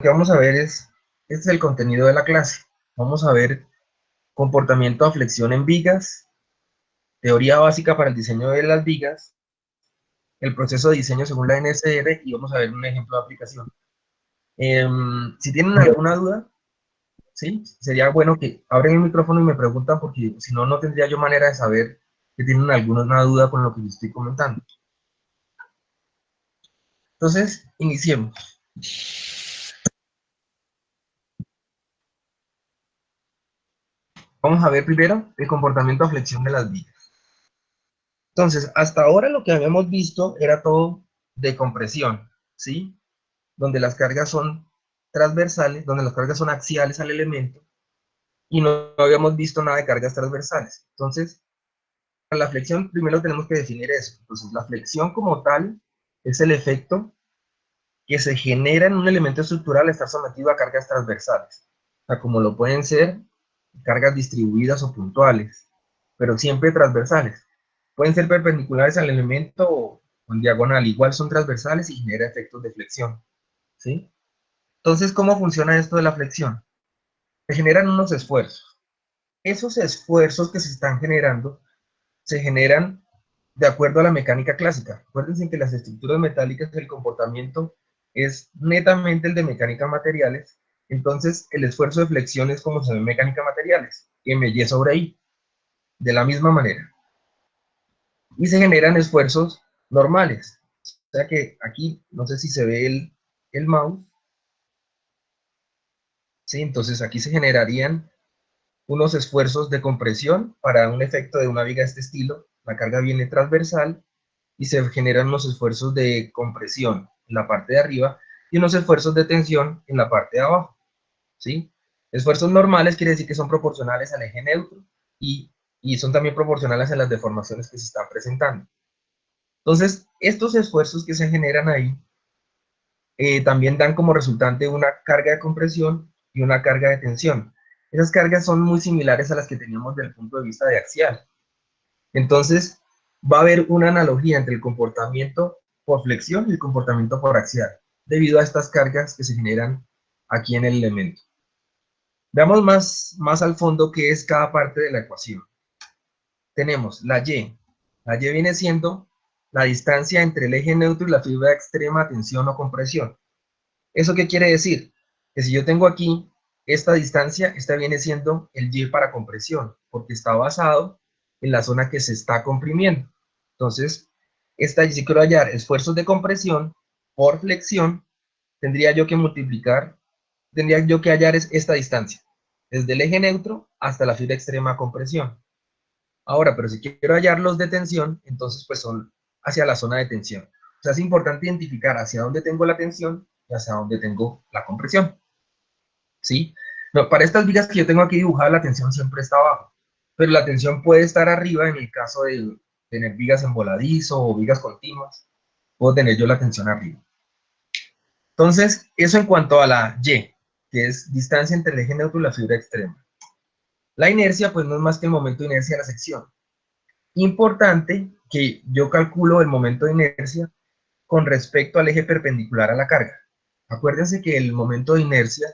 que vamos a ver este es el contenido de la clase. Vamos a ver comportamiento a flexión en vigas, teoría básica para el diseño de las vigas, el proceso de diseño según la NSR y vamos a ver un ejemplo de aplicación. Si tienen alguna duda, ¿sí? Sería bueno que abren el micrófono y me preguntan porque si no, no tendría yo manera de saber que tienen alguna duda con lo que yo estoy comentando. Entonces, iniciemos. Vamos a ver primero el comportamiento a flexión de las vigas. Entonces, hasta ahora lo que habíamos visto era todo de compresión, ¿sí? Donde las cargas son transversales, donde las cargas son axiales al elemento, y no habíamos visto nada de cargas transversales. Entonces, para la flexión primero tenemos que definir eso. Entonces, la flexión como tal es el efecto que se genera en un elemento estructural al estar sometido a cargas transversales. O sea, como lo pueden ser cargas distribuidas o puntuales, pero siempre transversales. Pueden ser perpendiculares al elemento o en diagonal, igual son transversales y genera efectos de flexión, ¿sí? Entonces, ¿cómo funciona esto de la flexión? Se generan unos esfuerzos. Esos esfuerzos que se están generando, se generan de acuerdo a la mecánica clásica. Acuérdense que las estructuras metálicas, el comportamiento es netamente el de mecánica materiales, entonces el esfuerzo de flexión es como se ve en mecánica materiales, MY sobre I, de la misma manera. Y se generan esfuerzos normales. O sea que aquí, no sé si se ve el mouse, ¿sí? Entonces aquí se generarían unos esfuerzos de compresión para un efecto de una viga de este estilo. La carga viene transversal y se generan unos esfuerzos de compresión en la parte de arriba y unos esfuerzos de tensión en la parte de abajo, ¿sí? Esfuerzos normales quiere decir que son proporcionales al eje neutro y son también proporcionales a las deformaciones que se están presentando. Entonces, estos esfuerzos que se generan ahí también dan como resultante una carga de compresión y una carga de tensión. Esas cargas son muy similares a las que teníamos desde el punto de vista de axial. Entonces, va a haber una analogía entre el comportamiento por flexión y el comportamiento por axial, debido a estas cargas que se generan aquí en el elemento. Veamos más al fondo qué es cada parte de la ecuación. Tenemos la Y. La Y viene siendo la distancia entre el eje neutro y la fibra de extrema tensión o compresión. ¿Eso qué quiere decir? Que si yo tengo aquí esta distancia, esta viene siendo el Y para compresión, porque está basado en la zona que se está comprimiendo. Entonces, si quiero hallar esfuerzos de compresión por flexión, tendría yo que hallar esta distancia, desde el eje neutro hasta la fibra extrema compresión. Ahora, pero si quiero hallar los de tensión, entonces pues son hacia la zona de tensión. O sea, es importante identificar hacia dónde tengo la tensión y hacia dónde tengo la compresión, ¿sí? No, para estas vigas que yo tengo aquí dibujadas, la tensión siempre está abajo, pero la tensión puede estar arriba en el caso de tener vigas en voladizo o vigas continuas, puedo tener yo la tensión arriba. Entonces, eso en cuanto a la Y, que es distancia entre el eje neutro y la fibra extrema. La inercia, pues no es más que el momento de inercia de la sección. Importante que yo calculo el momento de inercia con respecto al eje perpendicular a la carga. Acuérdense que el momento de inercia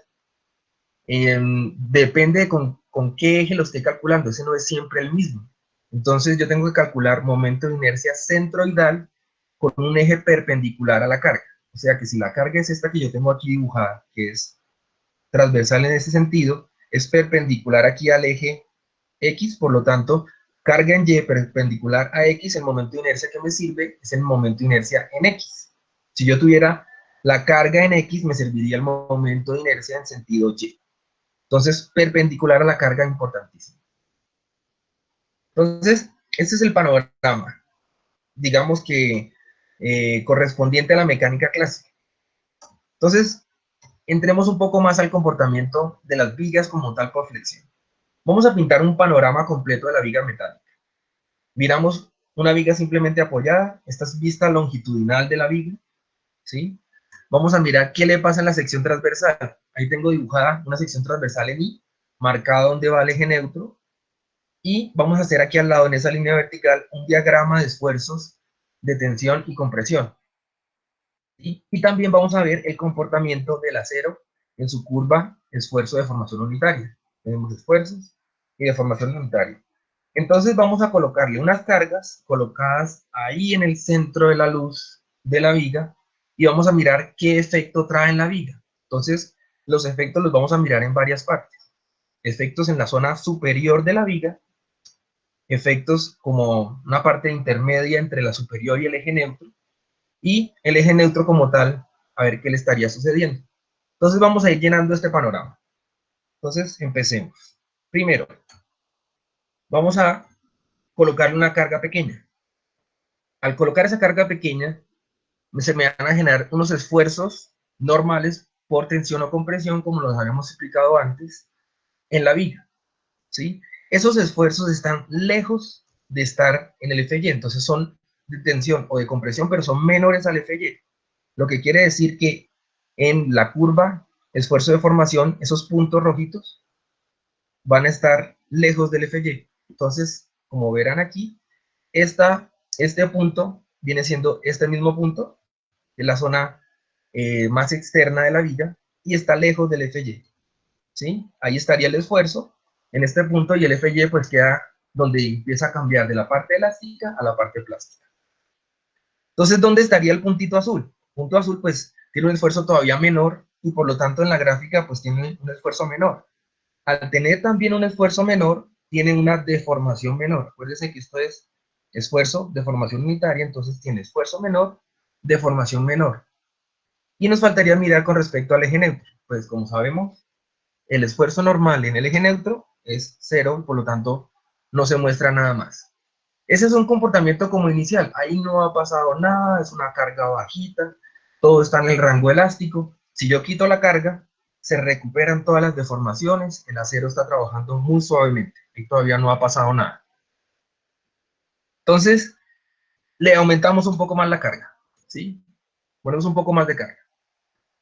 depende de con qué eje lo esté calculando, ese no es siempre el mismo. Entonces yo tengo que calcular momento de inercia centroidal con un eje perpendicular a la carga. O sea que si la carga es esta que yo tengo aquí dibujada, que es transversal en ese sentido, es perpendicular aquí al eje X, por lo tanto, carga en Y perpendicular a X, el momento de inercia que me sirve es el momento de inercia en X. Si yo tuviera la carga en X, me serviría el momento de inercia en sentido Y. Entonces, perpendicular a la carga, importantísimo. Entonces, este es el panorama, digamos que correspondiente a la mecánica clásica. Entonces, entremos un poco más al comportamiento de las vigas como tal por flexión. Vamos a pintar un panorama completo de la viga metálica. Miramos una viga simplemente apoyada, esta es vista longitudinal de la viga, ¿sí? Vamos a mirar qué le pasa en la sección transversal. Ahí tengo dibujada una sección transversal en I, marcada donde va el eje neutro, y vamos a hacer aquí al lado, en esa línea vertical, un diagrama de esfuerzos de tensión y compresión. Y también vamos a ver el comportamiento del acero en su curva esfuerzo de formación unitaria. Tenemos esfuerzos y deformación unitaria. Entonces vamos a colocarle unas cargas colocadas ahí en el centro de la luz de la viga y vamos a mirar qué efecto trae en la viga. Entonces los efectos los vamos a mirar en varias partes. Efectos en la zona superior de la viga, efectos como una parte intermedia entre la superior y el eje neutro, y el eje neutro como tal, a ver qué le estaría sucediendo. Entonces vamos a ir llenando este panorama. Entonces empecemos. Primero, vamos a colocarle una carga pequeña. Al colocar esa carga pequeña, se me van a generar unos esfuerzos normales por tensión o compresión, como los habíamos explicado antes, en la viga, ¿sí? Esos esfuerzos están lejos de estar en el FY, entonces son de tensión o de compresión, pero son menores al FY. Lo que quiere decir que en la curva esfuerzo de formación, esos puntos rojitos van a estar lejos del FY. Entonces, como verán aquí, este punto viene siendo este mismo punto, de la zona más externa de la viga, y está lejos del FY. ¿Sí? Ahí estaría el esfuerzo en este punto, y el FY pues queda donde empieza a cambiar de la parte elástica a la parte plástica. Entonces, ¿dónde estaría el puntito azul? El punto azul pues tiene un esfuerzo todavía menor, y por lo tanto en la gráfica pues tiene un esfuerzo menor. Al tener también un esfuerzo menor, tiene una deformación menor. Acuérdense que esto es esfuerzo, deformación unitaria, entonces tiene esfuerzo menor, deformación menor. Y nos faltaría mirar con respecto al eje neutro. Pues como sabemos, el esfuerzo normal en el eje neutro es cero, por lo tanto no se muestra nada más. Ese es un comportamiento como inicial, ahí no ha pasado nada, es una carga bajita, todo está en el rango elástico. Si yo quito la carga, se recuperan todas las deformaciones, el acero está trabajando muy suavemente y todavía no ha pasado nada. Entonces, le aumentamos un poco más la carga, ¿sí? Ponemos un poco más de carga.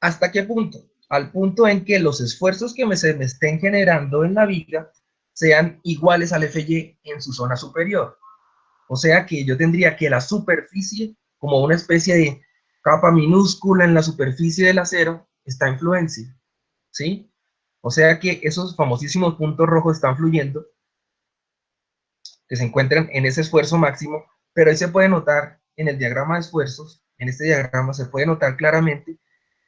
¿Hasta qué punto? Al punto en que los esfuerzos que se me estén generando en la viga sean iguales al FY en su zona superior. O sea que yo tendría que la superficie, como una especie de capa minúscula en la superficie del acero, está en fluencia, ¿sí? O sea que esos famosísimos puntos rojos están fluyendo, que se encuentran en ese esfuerzo máximo, pero ahí se puede notar en el diagrama de esfuerzos, en este diagrama se puede notar claramente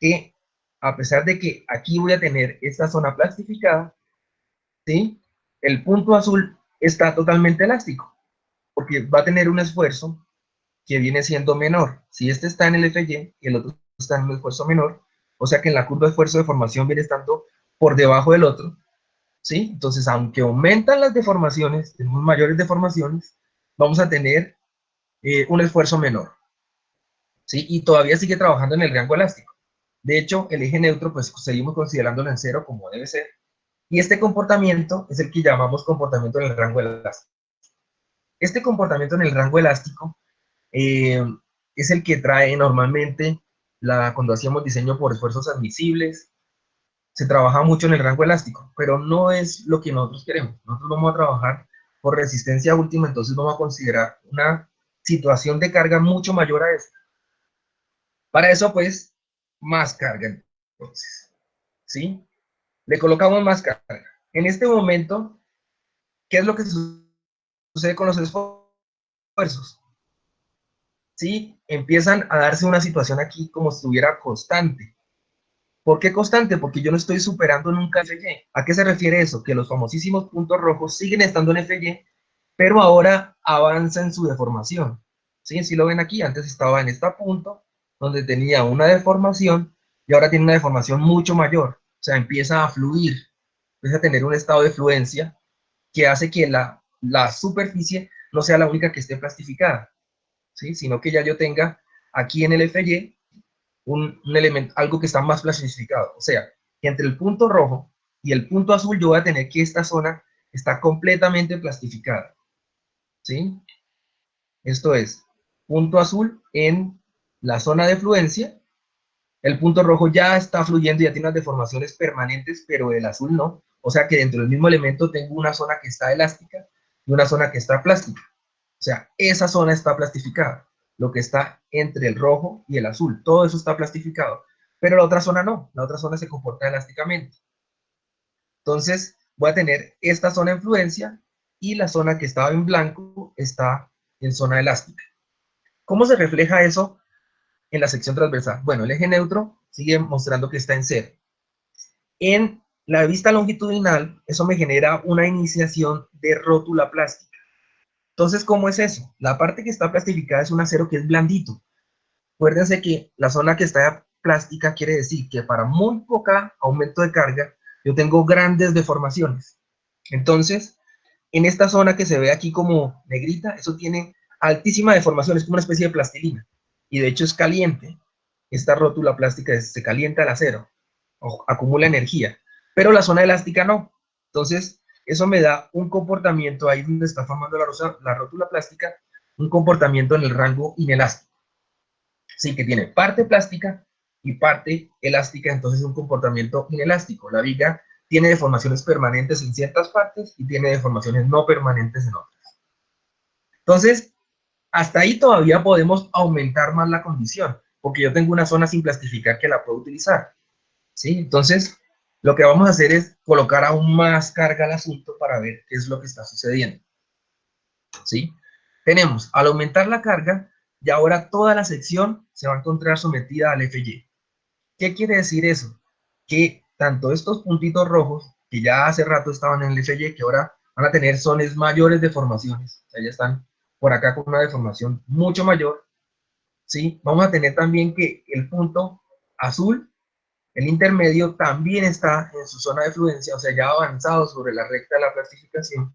que a pesar de que aquí voy a tener esta zona plastificada, ¿sí? El punto azul está totalmente elástico, porque va a tener un esfuerzo que viene siendo menor. Si este está en el FY y el otro está en un esfuerzo menor, o sea que en la curva de esfuerzo de formación viene estando por debajo del otro, ¿sí? Entonces, aunque aumentan las deformaciones, tenemos mayores deformaciones, vamos a tener un esfuerzo menor, ¿sí? Y todavía sigue trabajando en el rango elástico. De hecho, el eje neutro, pues seguimos considerándolo en cero como debe ser, y este comportamiento es el que llamamos comportamiento en el rango elástico. Este comportamiento en el rango elástico eh, es el que trae normalmente cuando hacíamos diseño por esfuerzos admisibles, se trabaja mucho en el rango elástico, pero no es lo que nosotros queremos. Nosotros vamos a trabajar por resistencia última, entonces vamos a considerar una situación de carga mucho mayor a esta. Para eso, pues, más carga, entonces, ¿sí? Le colocamos más carga. En este momento, ¿qué es lo que sucede con los esfuerzos? ¿Sí? Empiezan a darse una situación aquí como si estuviera constante. ¿Por qué constante? Porque yo no estoy superando nunca FY. ¿A qué se refiere eso? Que los famosísimos puntos rojos siguen estando en FY, pero ahora avanza en su deformación. ¿Sí? Si lo ven aquí, antes estaba en este punto, donde tenía una deformación, y ahora tiene una deformación mucho mayor. O sea, empieza a fluir, empieza a tener un estado de fluencia que hace que la superficie no sea la única que esté plastificada, ¿sí? Sino que ya yo tenga aquí en el FY un elemento, algo que está más plastificado. O sea, que entre el punto rojo y el punto azul yo voy a tener que esta zona está completamente plastificada, ¿sí? Esto es, punto azul en la zona de fluencia, el punto rojo ya está fluyendo, ya tiene unas deformaciones permanentes, pero el azul no. O sea que dentro del mismo elemento tengo una zona que está elástica y una zona que está plástica. O sea, esa zona está plastificada, lo que está entre el rojo y el azul, todo eso está plastificado. pero la otra zona no, la otra zona se comporta elásticamente. Entonces, voy a tener esta zona de influencia y la zona que estaba en blanco está en zona elástica. ¿Cómo se refleja eso en la sección transversal? Bueno, el eje neutro sigue mostrando que está en cero. En la vista longitudinal, eso me genera una iniciación de rótula plástica. Entonces, ¿cómo es eso? La parte que está plastificada es un acero que es blandito. Acuérdense que la zona que está plástica quiere decir que para muy poca aumento de carga, yo tengo grandes deformaciones. Entonces, en esta zona que se ve aquí como negrita, eso tiene altísima deformación, es como una especie de plastilina. Y de hecho es caliente. Esta rótula plástica se calienta al acero, o acumula energía. Pero la zona elástica no. Entonces, eso me da un comportamiento ahí donde está formando la rótula plástica, un comportamiento en el rango inelástico. Sí, que tiene parte plástica y parte elástica, entonces es un comportamiento inelástico. La viga tiene deformaciones permanentes en ciertas partes y tiene deformaciones no permanentes en otras. Entonces, hasta ahí todavía podemos aumentar más la condición, porque yo tengo una zona sin plastificar que la puedo utilizar. ¿Sí? Entonces, lo que vamos a hacer es colocar aún más carga al asunto para ver qué es lo que está sucediendo. ¿Sí? Tenemos, al aumentar la carga, y ahora toda la sección se va a encontrar sometida al FY. ¿Qué quiere decir eso? Que tanto estos puntitos rojos, que ya hace rato estaban en el FY, que ahora van a tener zonas mayores deformaciones, o sea, ya están por acá con una deformación mucho mayor, ¿sí? Vamos a tener también que el punto azul, el intermedio, también está en su zona de fluencia, o sea, ya avanzado sobre la recta de la plastificación.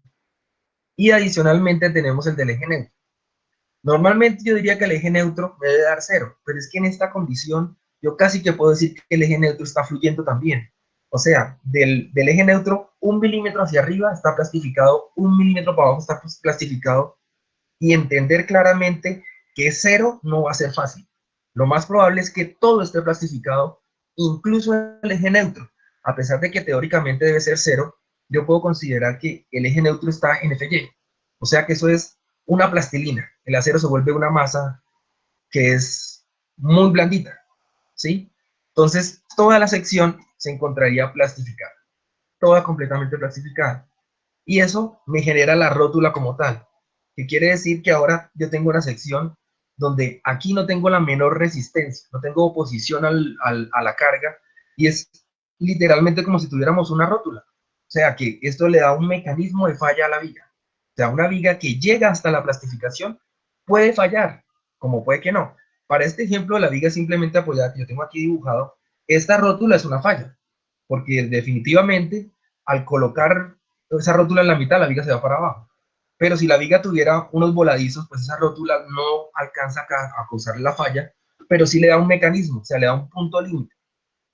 Y adicionalmente tenemos el del eje neutro. Normalmente yo diría que el eje neutro me debe dar cero, pero es que en esta condición yo casi que puedo decir que el eje neutro está fluyendo también. O sea, del eje neutro, 1 milímetro hacia arriba está plastificado, 1 milímetro para abajo está plastificado, y entender claramente que cero no va a ser fácil. Lo más probable es que todo esté plastificado, incluso el eje neutro. A pesar de que teóricamente debe ser cero, yo puedo considerar que el eje neutro está en FY. O sea que eso es una plastilina. El acero se vuelve una masa que es muy blandita, ¿sí? Entonces, toda la sección se encontraría plastificada, toda completamente plastificada. Y eso me genera la rótula como tal, que quiere decir que ahora yo tengo una sección donde aquí no tengo la menor resistencia, no tengo oposición a la carga, y es literalmente como si tuviéramos una rótula. O sea que esto le da un mecanismo de falla a la viga. O sea, una viga que llega hasta la plastificación puede fallar, como puede que no. Para este ejemplo, la viga simplemente apoyada, que yo tengo aquí dibujado, esta rótula es una falla, porque definitivamente al colocar esa rótula en la mitad, la viga se va para abajo. Pero si la viga tuviera unos voladizos, pues esa rótula no alcanza a causar la falla, pero sí le da un mecanismo, o sea, le da un punto límite.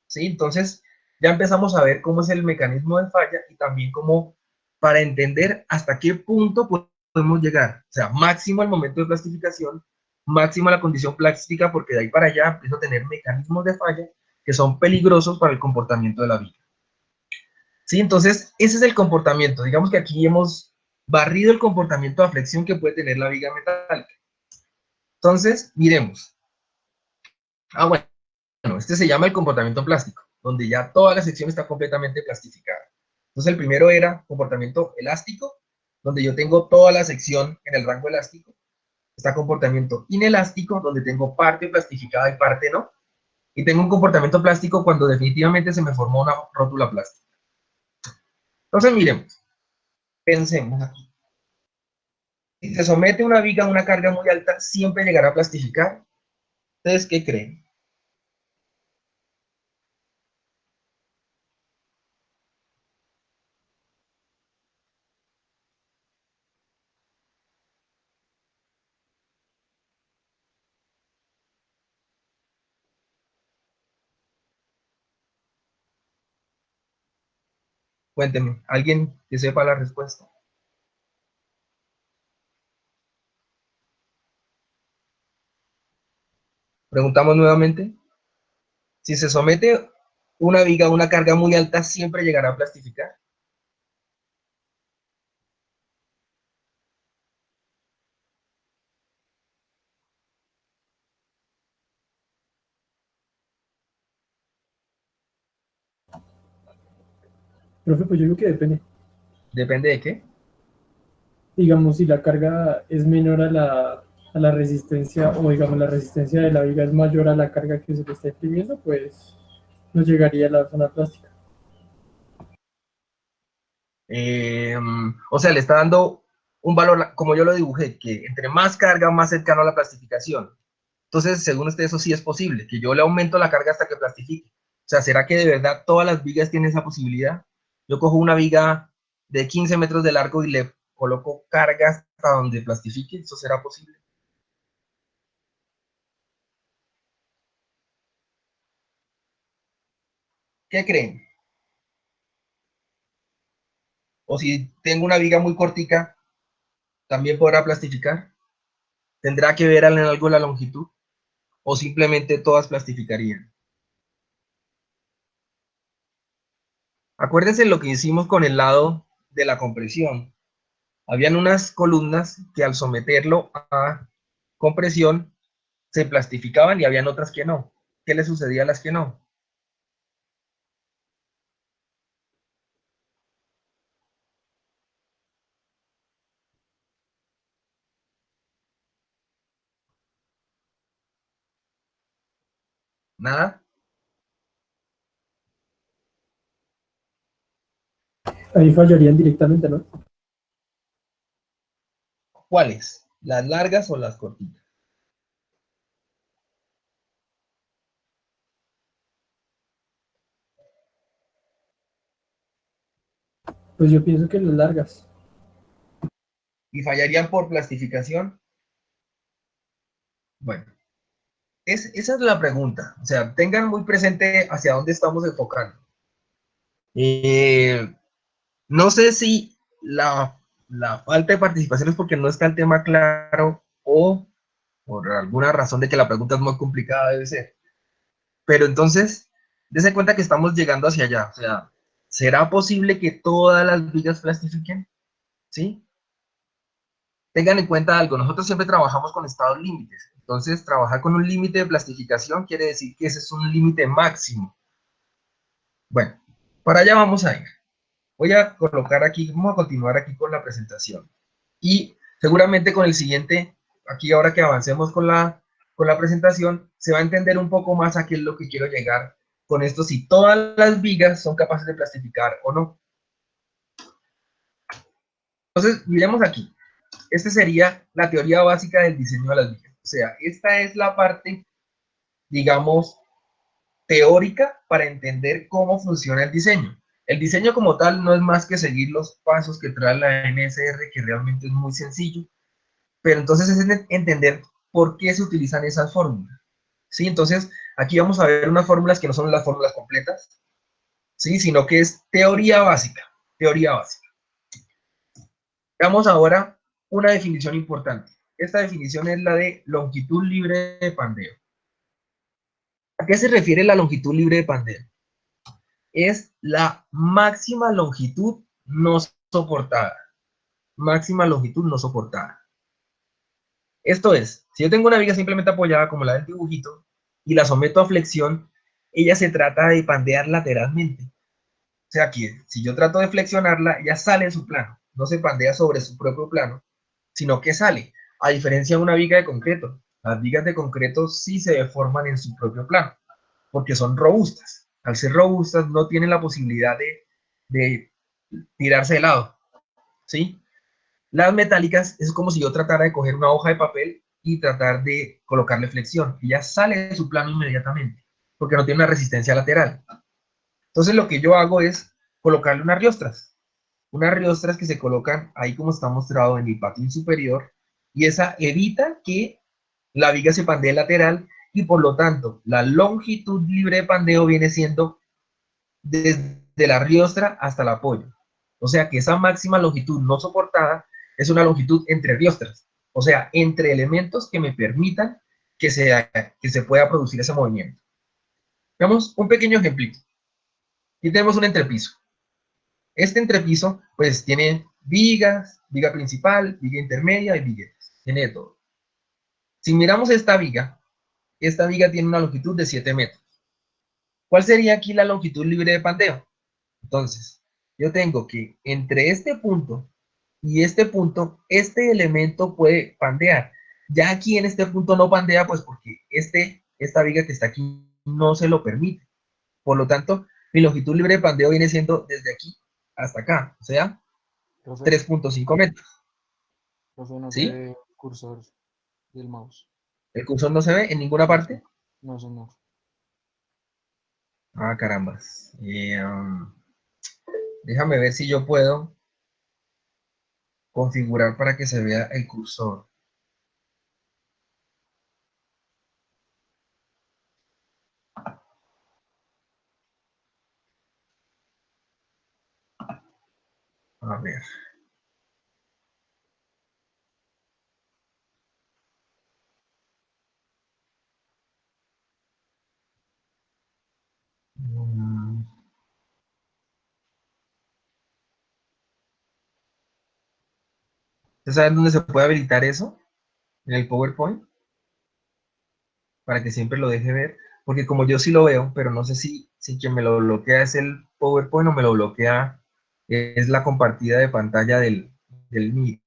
¿Sí? Entonces, ya empezamos a ver cómo es el mecanismo de falla y también cómo, para entender hasta qué punto podemos llegar. O sea, máximo el momento de plastificación, máximo la condición plástica, porque de ahí para allá empiezo a tener mecanismos de falla que son peligrosos para el comportamiento de la viga. ¿Sí? Entonces, ese es el comportamiento. Digamos que aquí hemos barrido el comportamiento de flexión que puede tener la viga metálica. Entonces, miremos. Bueno, este se llama el comportamiento plástico, donde ya toda la sección está completamente plastificada. Entonces, el primero era comportamiento elástico, donde yo tengo toda la sección en el rango elástico. Está comportamiento inelástico, donde tengo parte plastificada y parte no. Y tengo un comportamiento plástico cuando definitivamente se me formó una rótula plástica. Entonces, miremos, pensemos aquí. Si se somete una viga a una carga muy alta, siempre llegará a plastificar. ¿Ustedes qué creen? Cuéntenme, ¿alguien que sepa la respuesta? Preguntamos nuevamente. Si se somete una viga a una carga muy alta, siempre llegará a plastificar. Profe, pues yo creo que depende. ¿Depende de qué? Digamos, si la carga es menor a la resistencia, o digamos la resistencia de la viga es mayor a la carga que se le está imprimiendo, pues no llegaría a la zona plástica. O sea, le está dando un valor, como yo lo dibujé, que entre más carga, más cercano a la plastificación. Entonces, según usted, eso sí es posible, que yo le aumento la carga hasta que plastifique. O sea, ¿será que de verdad todas las vigas tienen esa posibilidad? Yo cojo una viga de 15 metros de largo y le coloco carga hasta donde plastifique. ¿Eso será posible? ¿Qué creen? O si tengo una viga muy cortica, ¿también podrá plastificar? ¿Tendrá que ver en algo la longitud? ¿O simplemente todas plastificarían? Acuérdense lo que hicimos con el lado de la compresión. Habían unas columnas que al someterlo a compresión se plastificaban y habían otras que no. ¿Qué le sucedía a las que no? Nada. Ahí fallarían directamente, ¿no? ¿Cuáles? ¿Las largas o las cortitas? Pues yo pienso que las largas. ¿Y fallarían por plastificación? Bueno, esa es la pregunta. O sea, tengan muy presente hacia dónde estamos enfocando. Eh, no sé si la falta de participación es porque no está el tema claro o por alguna razón de que la pregunta es muy complicada, debe ser. Pero entonces, dése cuenta que estamos llegando hacia allá. O sea, ¿será posible que todas las vigas plastifiquen? ¿Sí? Tengan en cuenta algo, nosotros siempre trabajamos con estados límites. Entonces, trabajar con un límite de plastificación quiere decir que ese es un límite máximo. Bueno, para allá vamos a ir. Voy a colocar aquí, vamos a continuar aquí con la presentación. Y seguramente con el siguiente, aquí ahora que avancemos con la presentación, se va a entender un poco más a qué es lo que quiero llegar con esto, si todas las vigas son capaces de plastificar o no. Entonces, miremos aquí. Esta sería la teoría básica del diseño de las vigas. O sea, esta es la parte, digamos, teórica para entender cómo funciona el diseño. El diseño como tal no es más que seguir los pasos que trae la NSR, que realmente es muy sencillo, pero entonces es entender por qué se utilizan esas fórmulas. ¿Sí? Entonces, aquí vamos a ver unas fórmulas que no son las fórmulas completas, ¿sí? Sino que es teoría básica, teoría básica. Veamos ahora una definición importante. Esta definición es la de longitud libre de pandeo. ¿A qué se refiere la longitud libre de pandeo? Es la máxima longitud no soportada. Máxima longitud no soportada. Esto es, si yo tengo una viga simplemente apoyada como la del dibujito y la someto a flexión, ella se trata de pandear lateralmente. O sea que si yo trato de flexionarla, ella sale en su plano. No se pandea sobre su propio plano, sino que sale. A diferencia de una viga de concreto. Las vigas de concreto sí se deforman en su propio plano, porque son robustas. Al ser robustas no tienen la posibilidad de tirarse de lado, ¿sí? Las metálicas es como si yo tratara de coger una hoja de papel y tratar de colocarle flexión. Ella sale de su plano inmediatamente, porque no tiene una resistencia lateral. Entonces lo que yo hago es colocarle unas riostras que se colocan ahí como está mostrado en el patín superior, y esa evita que la viga se pandee lateral y por lo tanto la longitud libre de pandeo viene siendo desde la riostra hasta el apoyo. O sea que esa máxima longitud no soportada es una longitud entre riostras, o sea, entre elementos que me permitan que se pueda producir ese movimiento. Veamos un pequeño ejemplito. Aquí tenemos un entrepiso. Este entrepiso, pues, tiene vigas, viga principal, viga intermedia y viguetas. Tiene de todo. Si miramos esta viga tiene una longitud de 7 metros. ¿Cuál sería aquí la longitud libre de pandeo? Entonces, yo tengo que entre este punto y este punto, este elemento puede pandear. Ya aquí en este punto no pandea, pues porque esta viga que está aquí no se lo permite. Por lo tanto, mi longitud libre de pandeo viene siendo desde aquí hasta acá, o sea, Profe, 3.5 metros, profe, no se ¿sí? ve el cursor del mouse. El cursor no se ve en ninguna No, parte. no, señor. Ah, carambas. Déjame ver si yo puedo configurar para que se vea el cursor. A ver. Mm, ¿Usted sabe dónde se puede habilitar eso? En el PowerPoint, para que siempre lo deje ver. Porque como yo sí lo veo, pero no sé si quien me lo bloquea es el PowerPoint o me lo bloquea es la compartida de pantalla del Meet.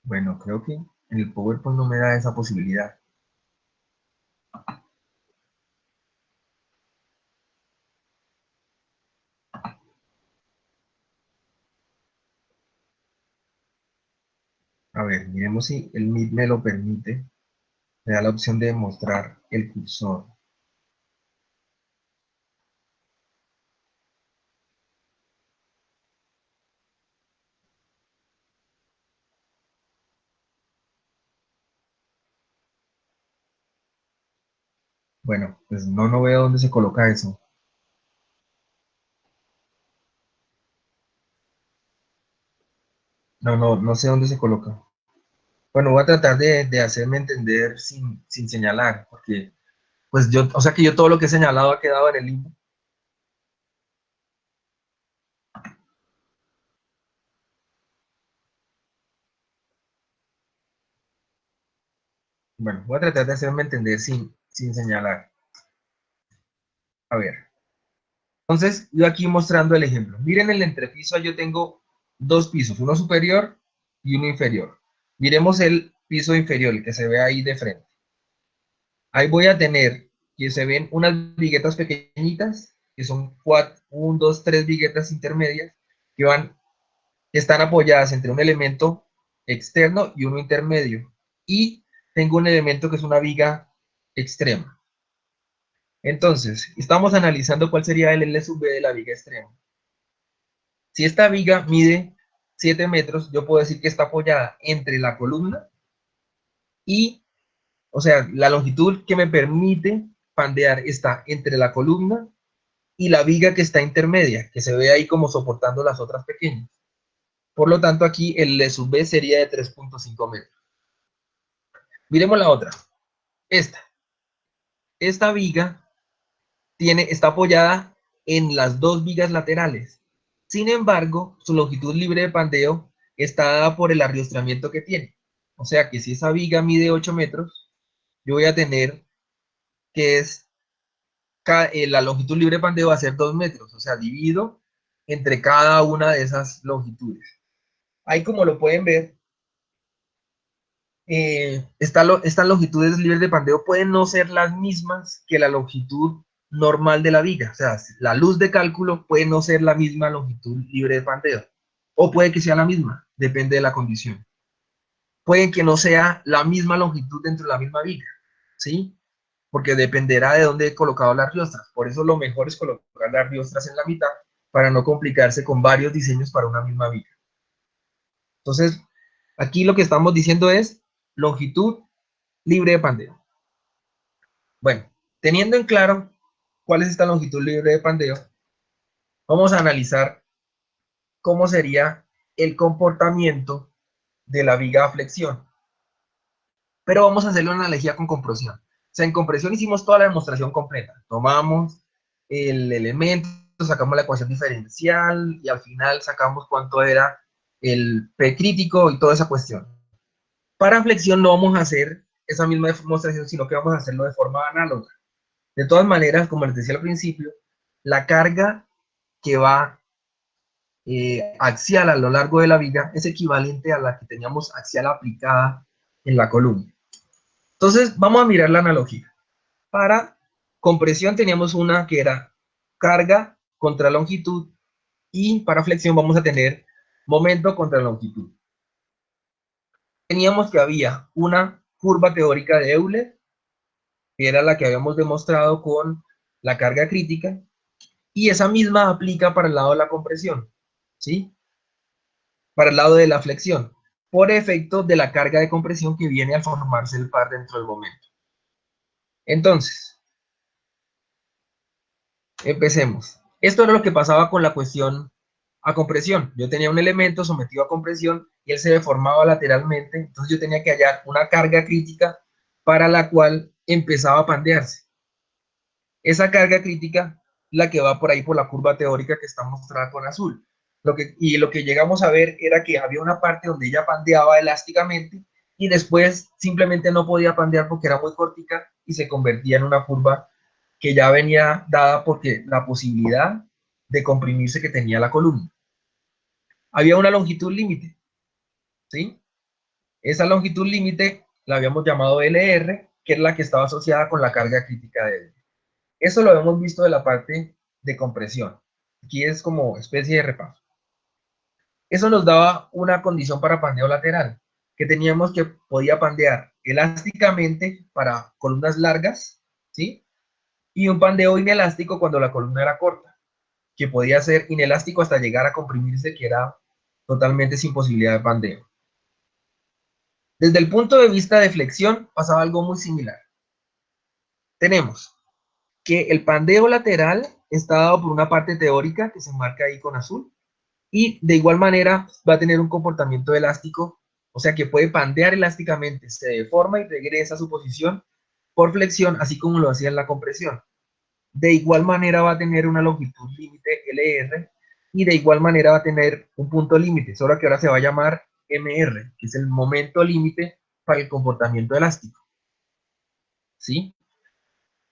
Bueno, creo que en el PowerPoint no me da esa posibilidad. A ver, miremos si el Meet me lo permite. Me da la opción de mostrar el cursor. Bueno, pues no veo dónde se coloca eso. No sé dónde se coloca. Bueno, voy a tratar de hacerme entender sin señalar, porque pues yo, o sea que yo todo lo que he señalado ha quedado en el limbo. Bueno, voy a tratar de hacerme entender sin señalar. A ver, entonces yo aquí mostrando el ejemplo. Miren el entrepiso, yo tengo dos pisos, uno superior y uno inferior. Miremos el piso inferior, el que se ve ahí de frente. Ahí voy a tener que se ven unas viguetas pequeñitas, que son cuatro, un, dos, tres viguetas intermedias, que están apoyadas entre un elemento externo y uno intermedio. Y tengo un elemento que es una viga extrema. Entonces, estamos analizando cuál sería el L sub B de la viga extrema. Si esta viga mide 7 metros, yo puedo decir que está apoyada entre la columna y, o sea, la longitud que me permite pandear está entre la columna y la viga que está intermedia, que se ve ahí como soportando las otras pequeñas. Por lo tanto, aquí el L sub B sería de 3.5 metros. Miremos la otra. Esta. Esta viga está apoyada en las dos vigas laterales. Sin embargo, su longitud libre de pandeo está dada por el arriostramiento que tiene. O sea que si esa viga mide 8 metros, yo voy a tener que la longitud libre de pandeo va a ser 2 metros. O sea, divido entre cada una de esas longitudes. Ahí como lo pueden ver, estas longitudes libres de pandeo pueden no ser las mismas que la longitud normal de la viga. O sea, la luz de cálculo puede no ser la misma longitud libre de pandeo. O puede que sea la misma, depende de la condición. Puede que no sea la misma longitud dentro de la misma viga, ¿sí? Porque dependerá de dónde he colocado las riostras. Por eso lo mejor es colocar las riostras en la mitad para no complicarse con varios diseños para una misma viga. Entonces, aquí lo que estamos diciendo es longitud libre de pandeo. Bueno, teniendo en claro cuál es esta longitud libre de pandeo, vamos a analizar cómo sería el comportamiento de la viga a flexión. Pero vamos a hacerle una analogía con compresión. O sea, en compresión hicimos toda la demostración completa. Tomamos el elemento, sacamos la ecuación diferencial y al final sacamos cuánto era el P crítico y toda esa cuestión. Para flexión no vamos a hacer esa misma demostración, sino que vamos a hacerlo de forma análoga. De todas maneras, como les decía al principio, la carga que va axial a lo largo de la viga es equivalente a la que teníamos axial aplicada en la columna. Entonces, vamos a mirar la analogía. Para compresión teníamos una que era carga contra longitud, y para flexión vamos a tener momento contra longitud. Teníamos que había una curva teórica de Euler, que era la que habíamos demostrado con la carga crítica, y esa misma aplica para el lado de la compresión, ¿sí? Para el lado de la flexión, por efecto de la carga de compresión que viene al formarse el par dentro del momento. Entonces, empecemos. Esto era lo que pasaba con la cuestión a compresión. Yo tenía un elemento sometido a compresión y él se deformaba lateralmente, entonces yo tenía que hallar una carga crítica para la cual empezaba a pandearse. Esa carga crítica, la que va por ahí por la curva teórica que está mostrada con azul. Lo que llegamos a ver era que había una parte donde ella pandeaba elásticamente y después simplemente no podía pandear porque era muy cortica y se convertía en una curva que ya venía dada porque la posibilidad de comprimirse que tenía la columna. Había una longitud límite, ¿sí? Esa longitud límite la habíamos llamado LR, que es la que estaba asociada con la carga crítica de L. Eso lo hemos visto de la parte de compresión. Aquí es como especie de repaso. Eso nos daba una condición para pandeo lateral, que teníamos que podía pandear elásticamente para columnas largas, ¿sí? Y un pandeo inelástico cuando la columna era corta, que podía ser inelástico hasta llegar a comprimirse, que era totalmente sin posibilidad de pandeo. Desde el punto de vista de flexión pasaba algo muy similar. Tenemos que el pandeo lateral está dado por una parte teórica que se marca ahí con azul, y de igual manera va a tener un comportamiento elástico, o sea que puede pandear elásticamente, se deforma y regresa a su posición por flexión, así como lo hacía en la compresión. De igual manera va a tener una longitud límite LR, y de igual manera va a tener un punto límite, solo que ahora se va a llamar MR, que es el momento límite para el comportamiento elástico. ¿Sí?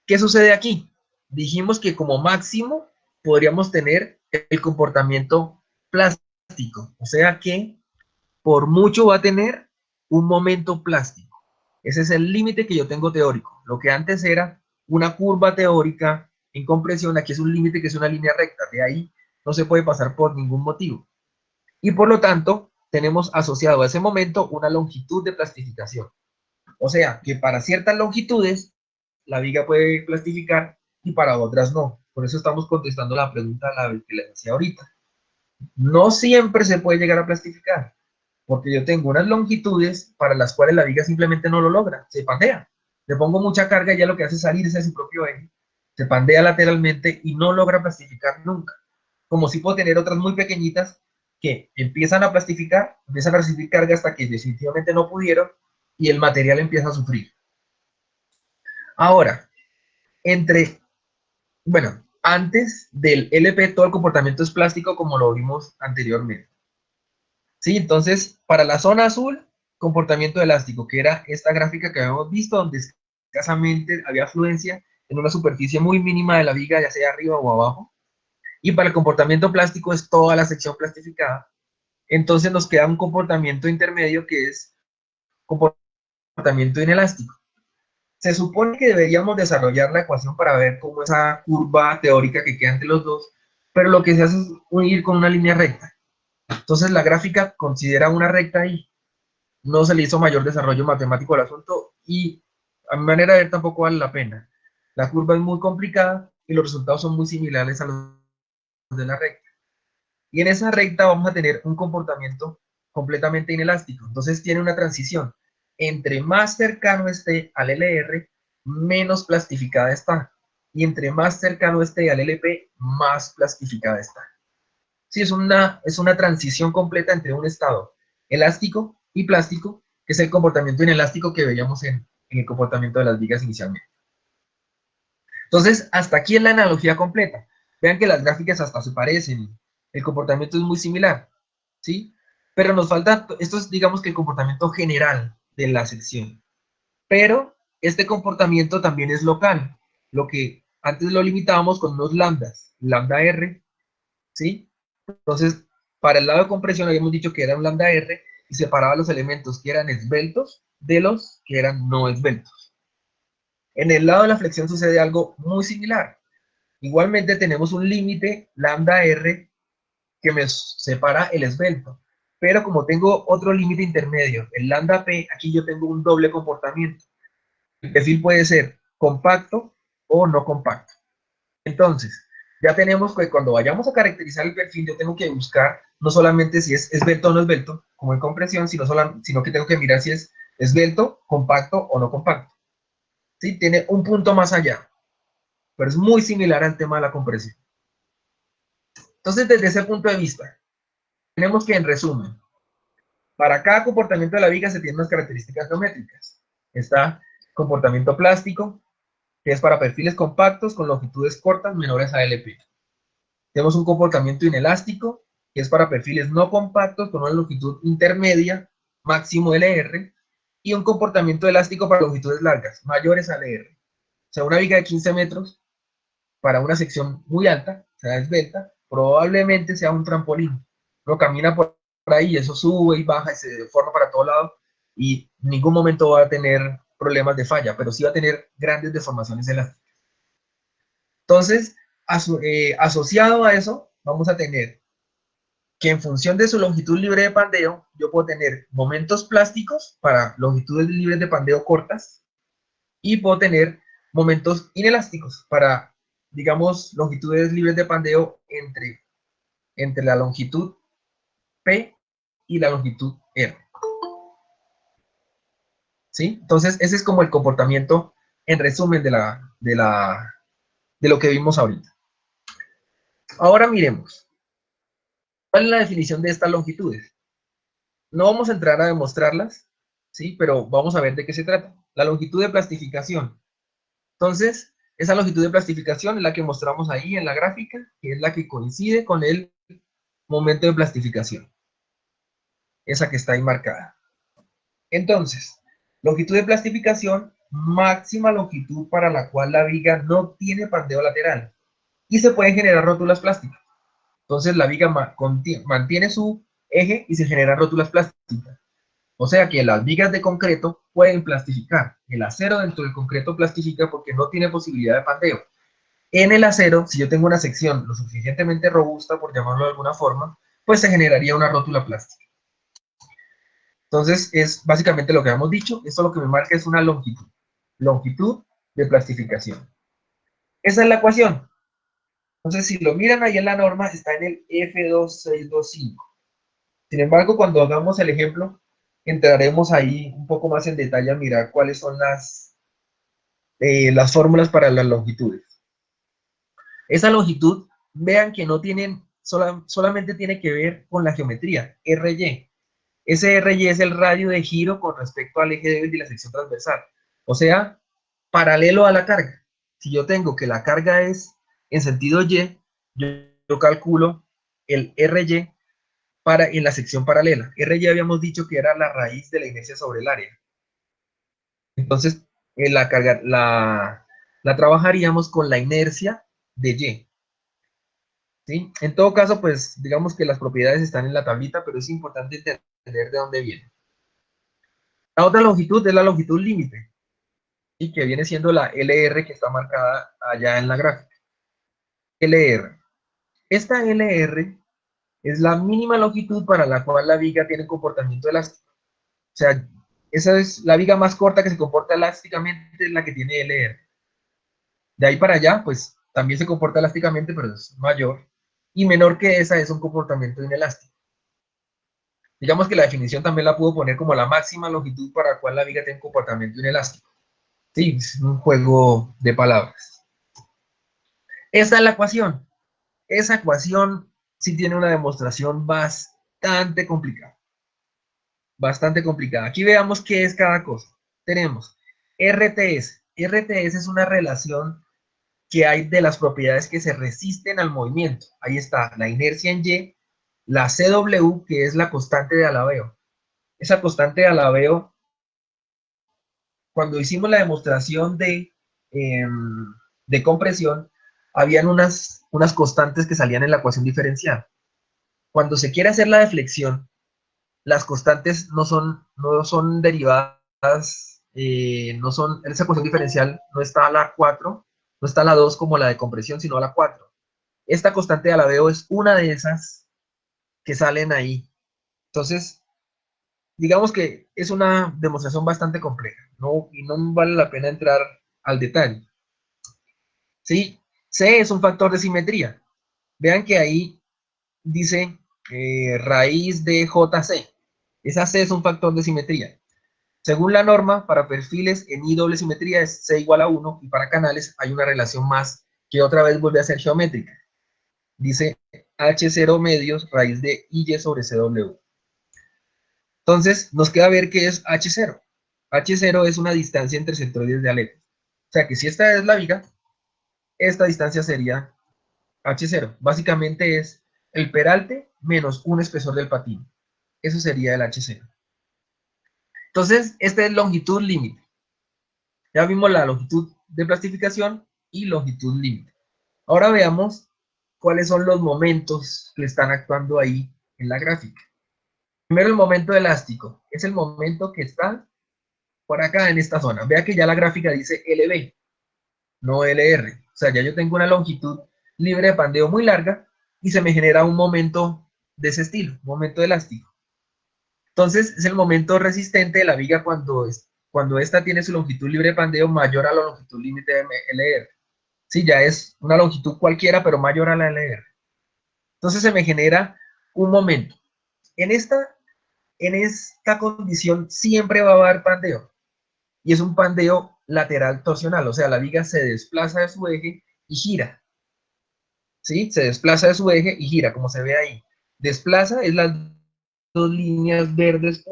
¿Qué sucede aquí? Dijimos que como máximo podríamos tener el comportamiento plástico, o sea que por mucho va a tener un momento plástico. Ese es el límite que yo tengo teórico. Lo que antes era una curva teórica en compresión, aquí es un límite que es una línea recta, de ahí no se puede pasar por ningún motivo. Y por lo tanto, tenemos asociado a ese momento una longitud de plastificación. O sea, que para ciertas longitudes la viga puede plastificar y para otras no. Por eso estamos contestando la pregunta que les hacía ahorita. No siempre se puede llegar a plastificar, porque yo tengo unas longitudes para las cuales la viga simplemente no lo logra, se pandea. Le pongo mucha carga y ya lo que hace es salirse de su propio eje, se pandea lateralmente y no logra plastificar nunca. Como si puedo tener otras muy pequeñitas que empiezan a plastificar, empiezan a recibir carga hasta que definitivamente no pudieron y el material empieza a sufrir. Ahora, antes del LP todo el comportamiento es plástico como lo vimos anteriormente. ¿Sí? Entonces, para la zona azul, comportamiento elástico, que era esta gráfica que habíamos visto, donde escasamente había afluencia en una superficie muy mínima de la viga, ya sea arriba o abajo. Y para el comportamiento plástico es toda la sección plastificada. Entonces nos queda un comportamiento intermedio que es comportamiento inelástico. Se supone que deberíamos desarrollar la ecuación para ver cómo esa curva teórica que queda entre los dos, pero lo que se hace es unir con una línea recta. Entonces la gráfica considera una recta ahí. No se le hizo mayor desarrollo matemático al asunto y a mi manera de ver tampoco vale la pena. La curva es muy complicada y los resultados son muy similares a los de la recta. Y en esa recta vamos a tener un comportamiento completamente inelástico. Entonces tiene una transición. Entre más cercano esté al LR, menos plastificada está. Y entre más cercano esté al LP, más plastificada está. Sí, es una transición completa entre un estado elástico y plástico, que es el comportamiento inelástico que veíamos en el comportamiento de las vigas inicialmente. Entonces, hasta aquí es la analogía completa. Vean que las gráficas hasta se parecen, el comportamiento es muy similar, ¿sí? Pero nos falta, esto es digamos que el comportamiento general de la sección. Pero este comportamiento también es local, lo que antes lo limitábamos con unos lambdas, lambda R, ¿sí? Entonces, para el lado de compresión habíamos dicho que era un lambda R y separaba los elementos que eran esbeltos de los que eran no esbeltos. En el lado de la flexión sucede algo muy similar. Igualmente tenemos un límite lambda R que me separa el esbelto, pero como tengo otro límite intermedio, el lambda P, aquí yo tengo un doble comportamiento. El perfil puede ser compacto o no compacto. Entonces, ya tenemos que cuando vayamos a caracterizar el perfil, yo tengo que buscar no solamente si es esbelto o no esbelto, como en compresión, sino que tengo que mirar si es esbelto, compacto o no compacto. ¿Sí? Tiene un punto más allá, pero es muy similar al tema de la compresión. Entonces, desde ese punto de vista, tenemos que, en resumen, para cada comportamiento de la viga se tienen unas características geométricas. Está comportamiento plástico, que es para perfiles compactos con longitudes cortas menores a LP. Tenemos un comportamiento inelástico, que es para perfiles no compactos con una longitud intermedia, máximo LR, y un comportamiento elástico para longitudes largas, mayores a LR. O sea, una viga de 15 metros para una sección muy alta, o sea, esbelta, probablemente sea un trampolín. Uno camina por ahí y eso sube y baja y se deforma para todo lado y en ningún momento va a tener problemas de falla, pero sí va a tener grandes deformaciones elásticas. Entonces, asociado a eso, vamos a tener que en función de su longitud libre de pandeo, yo puedo tener momentos plásticos para longitudes libres de pandeo cortas y puedo tener momentos inelásticos para, digamos, longitudes libres de pandeo entre la longitud P y la longitud R. ¿Sí? Entonces, ese es como el comportamiento en resumen de lo que vimos ahorita. Ahora miremos. ¿Cuál es la definición de estas longitudes? No vamos a entrar a demostrarlas, ¿sí? Pero vamos a ver de qué se trata. La longitud de plastificación. Entonces, esa longitud de plastificación es la que mostramos ahí en la gráfica, que es la que coincide con el momento de plastificación. Esa que está ahí marcada. Entonces, longitud de plastificación, máxima longitud para la cual la viga no tiene pandeo lateral. Y se pueden generar rótulas plásticas. Entonces, la viga mantiene su eje y se generan rótulas plásticas. O sea que las vigas de concreto pueden plastificar. El acero dentro del concreto plastifica porque no tiene posibilidad de pandeo. En el acero, si yo tengo una sección lo suficientemente robusta, por llamarlo de alguna forma, pues se generaría una rótula plástica. Entonces, es básicamente lo que habíamos dicho. Esto lo que me marca es una longitud. Longitud de plastificación. Esa es la ecuación. Entonces, si lo miran ahí en la norma, está en el F2625. Sin embargo, cuando hagamos el ejemplo, entraremos ahí un poco más en detalle a mirar cuáles son las fórmulas para las longitudes. Esa longitud, vean que no tienen, solamente tiene que ver con la geometría, RY. Ese RY es el radio de giro con respecto al eje débil de la sección transversal. O sea, paralelo a la carga. Si yo tengo que la carga es en sentido Y, yo calculo el RY en la sección paralela. RY habíamos dicho que era la raíz de la inercia sobre el área. Entonces, la carga la trabajaríamos con la inercia de Y. ¿Sí? En todo caso, pues digamos que las propiedades están en la tablita, pero es importante entender de dónde viene. La otra longitud es la longitud límite, ¿sí? Que viene siendo la LR que está marcada allá en la gráfica. LR. Esta LR es la mínima longitud para la cual la viga tiene comportamiento elástico. O sea, esa es la viga más corta que se comporta elásticamente, es la que tiene LR. De ahí para allá, pues también se comporta elásticamente, pero es mayor. Y menor que esa es un comportamiento inelástico. Digamos que la definición también la puedo poner como la máxima longitud para la cual la viga tiene un comportamiento inelástico. Sí, es un juego de palabras. Esta es la ecuación. Esa ecuación sí tiene una demostración bastante complicada. Bastante complicada. Aquí veamos qué es cada cosa. Tenemos RTS. RTS es una relación que hay de las propiedades que se resisten al movimiento. Ahí está la inercia en Y, la CW, que es la constante de alabeo. Esa constante de alabeo cuando hicimos la demostración de compresión, habían unas constantes que salían en la ecuación diferencial. Cuando se quiere hacer la deflexión, las constantes no son derivadas, esa ecuación diferencial no está a la 4, no está a la 2 como la de compresión, sino a la 4. Esta constante de alabeo es una de esas que salen ahí. Entonces, digamos que es una demostración bastante compleja, ¿no? Y no vale la pena entrar al detalle. ¿Sí? C es un factor de simetría. Vean que ahí dice raíz de JC. Esa C es un factor de simetría. Según la norma, para perfiles en I doble simetría es C igual a 1 y para canales hay una relación más que otra vez vuelve a ser geométrica. Dice H0 medios raíz de IY sobre CW. Entonces, nos queda ver qué es H0. H0 es una distancia entre centroides de aletas. O sea que si esta es la viga, esta distancia sería H0. Básicamente es el peralte menos un espesor del patín. Eso sería el H0. Entonces, esta es longitud límite. Ya vimos la longitud de plastificación y longitud límite. Ahora veamos cuáles son los momentos que están actuando ahí en la gráfica. Primero, el momento elástico. Es el momento que está por acá en esta zona. Vea que ya la gráfica dice LB, no LR. O sea, ya yo tengo una longitud libre de pandeo muy larga y se me genera un momento de ese estilo, un momento elástico. Entonces, es el momento resistente de la viga cuando esta tiene su longitud libre de pandeo mayor a la longitud límite de LR. Sí, ya es una longitud cualquiera, pero mayor a la LR. Entonces se me genera un momento. En esta condición siempre va a haber pandeo. Y es un pandeo lateral torsional, o sea, la viga se desplaza de su eje y gira. ¿Sí? Se desplaza de su eje y gira, como se ve ahí. Desplaza es las dos líneas verdes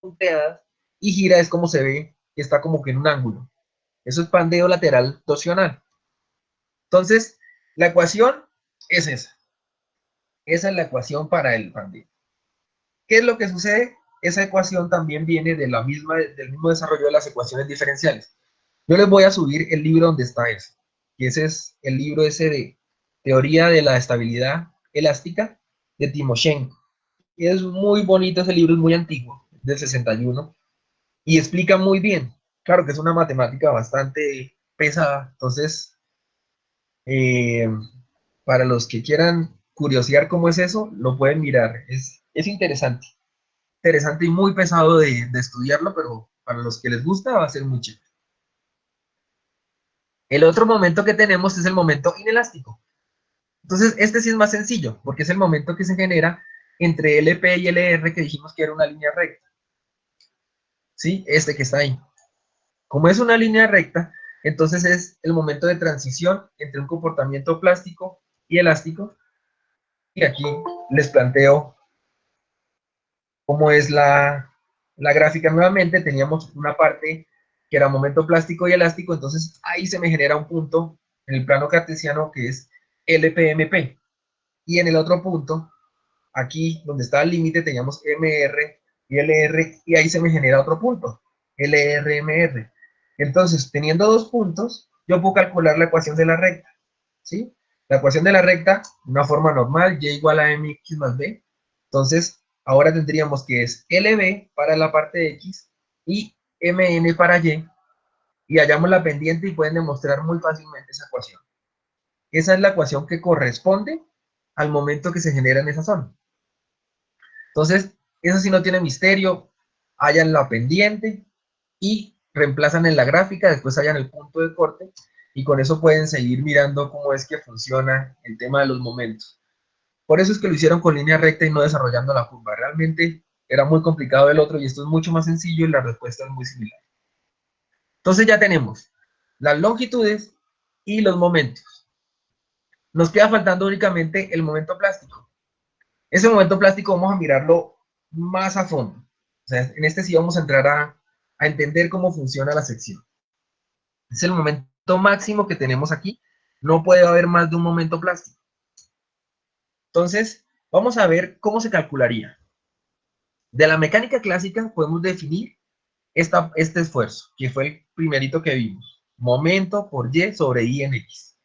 punteadas y gira es como se ve que está como que en un ángulo. Eso es pandeo lateral torsional. Entonces, la ecuación es esa. Esa es la ecuación para el pandeo. ¿Qué es lo que sucede? Esa ecuación también viene del mismo desarrollo de las ecuaciones diferenciales. Yo les voy a subir el libro donde está eso. Y ese es el libro ese de Teoría de la Estabilidad Elástica de Timoshenko. Y es muy bonito ese libro, es muy antiguo, del 61, y explica muy bien. Claro que es una matemática bastante pesada, entonces, eh, para los que quieran curiosear cómo es eso, lo pueden mirar. Es interesante y muy pesado de estudiarlo, pero para los que les gusta va a ser muy chévere. El otro momento que tenemos es el momento inelástico. Entonces, este sí es más sencillo, porque es el momento que se genera entre LP y LR, que dijimos que era una línea recta. ¿Sí? Este que está ahí. Como es una línea recta, entonces es el momento de transición entre un comportamiento plástico y elástico. Y aquí les planteo cómo es la gráfica nuevamente. Teníamos una parte que era momento plástico y elástico, entonces ahí se me genera un punto en el plano cartesiano que es LPMP. Y en el otro punto, aquí donde está el límite, teníamos MR y LR, y ahí se me genera otro punto, LRMR. Entonces, teniendo dos puntos, yo puedo calcular la ecuación de la recta, ¿sí? La ecuación de la recta, una forma normal, y igual a mx más b. Entonces, ahora tendríamos que es LB para la parte de x y MN para y hallamos la pendiente y pueden demostrar muy fácilmente esa ecuación. Esa es la ecuación que corresponde al momento que se genera en esa zona. Entonces, eso sí no tiene misterio, hallan la pendiente y reemplazan en la gráfica, después hallan el punto de corte y con eso pueden seguir mirando cómo es que funciona el tema de los momentos. Por eso es que lo hicieron con línea recta y no desarrollando la curva. Realmente era muy complicado el otro y esto es mucho más sencillo y la respuesta es muy similar. Entonces ya tenemos las longitudes y los momentos. Nos queda faltando únicamente el momento plástico. Ese momento plástico vamos a mirarlo más a fondo. O sea, en este sí vamos a entrar a entender cómo funciona la sección. Es el momento máximo que tenemos aquí. No puede haber más de un momento plástico. Entonces, vamos a ver cómo se calcularía. De la mecánica clásica podemos definir este esfuerzo, que fue el primerito que vimos. Momento por Y sobre I en X.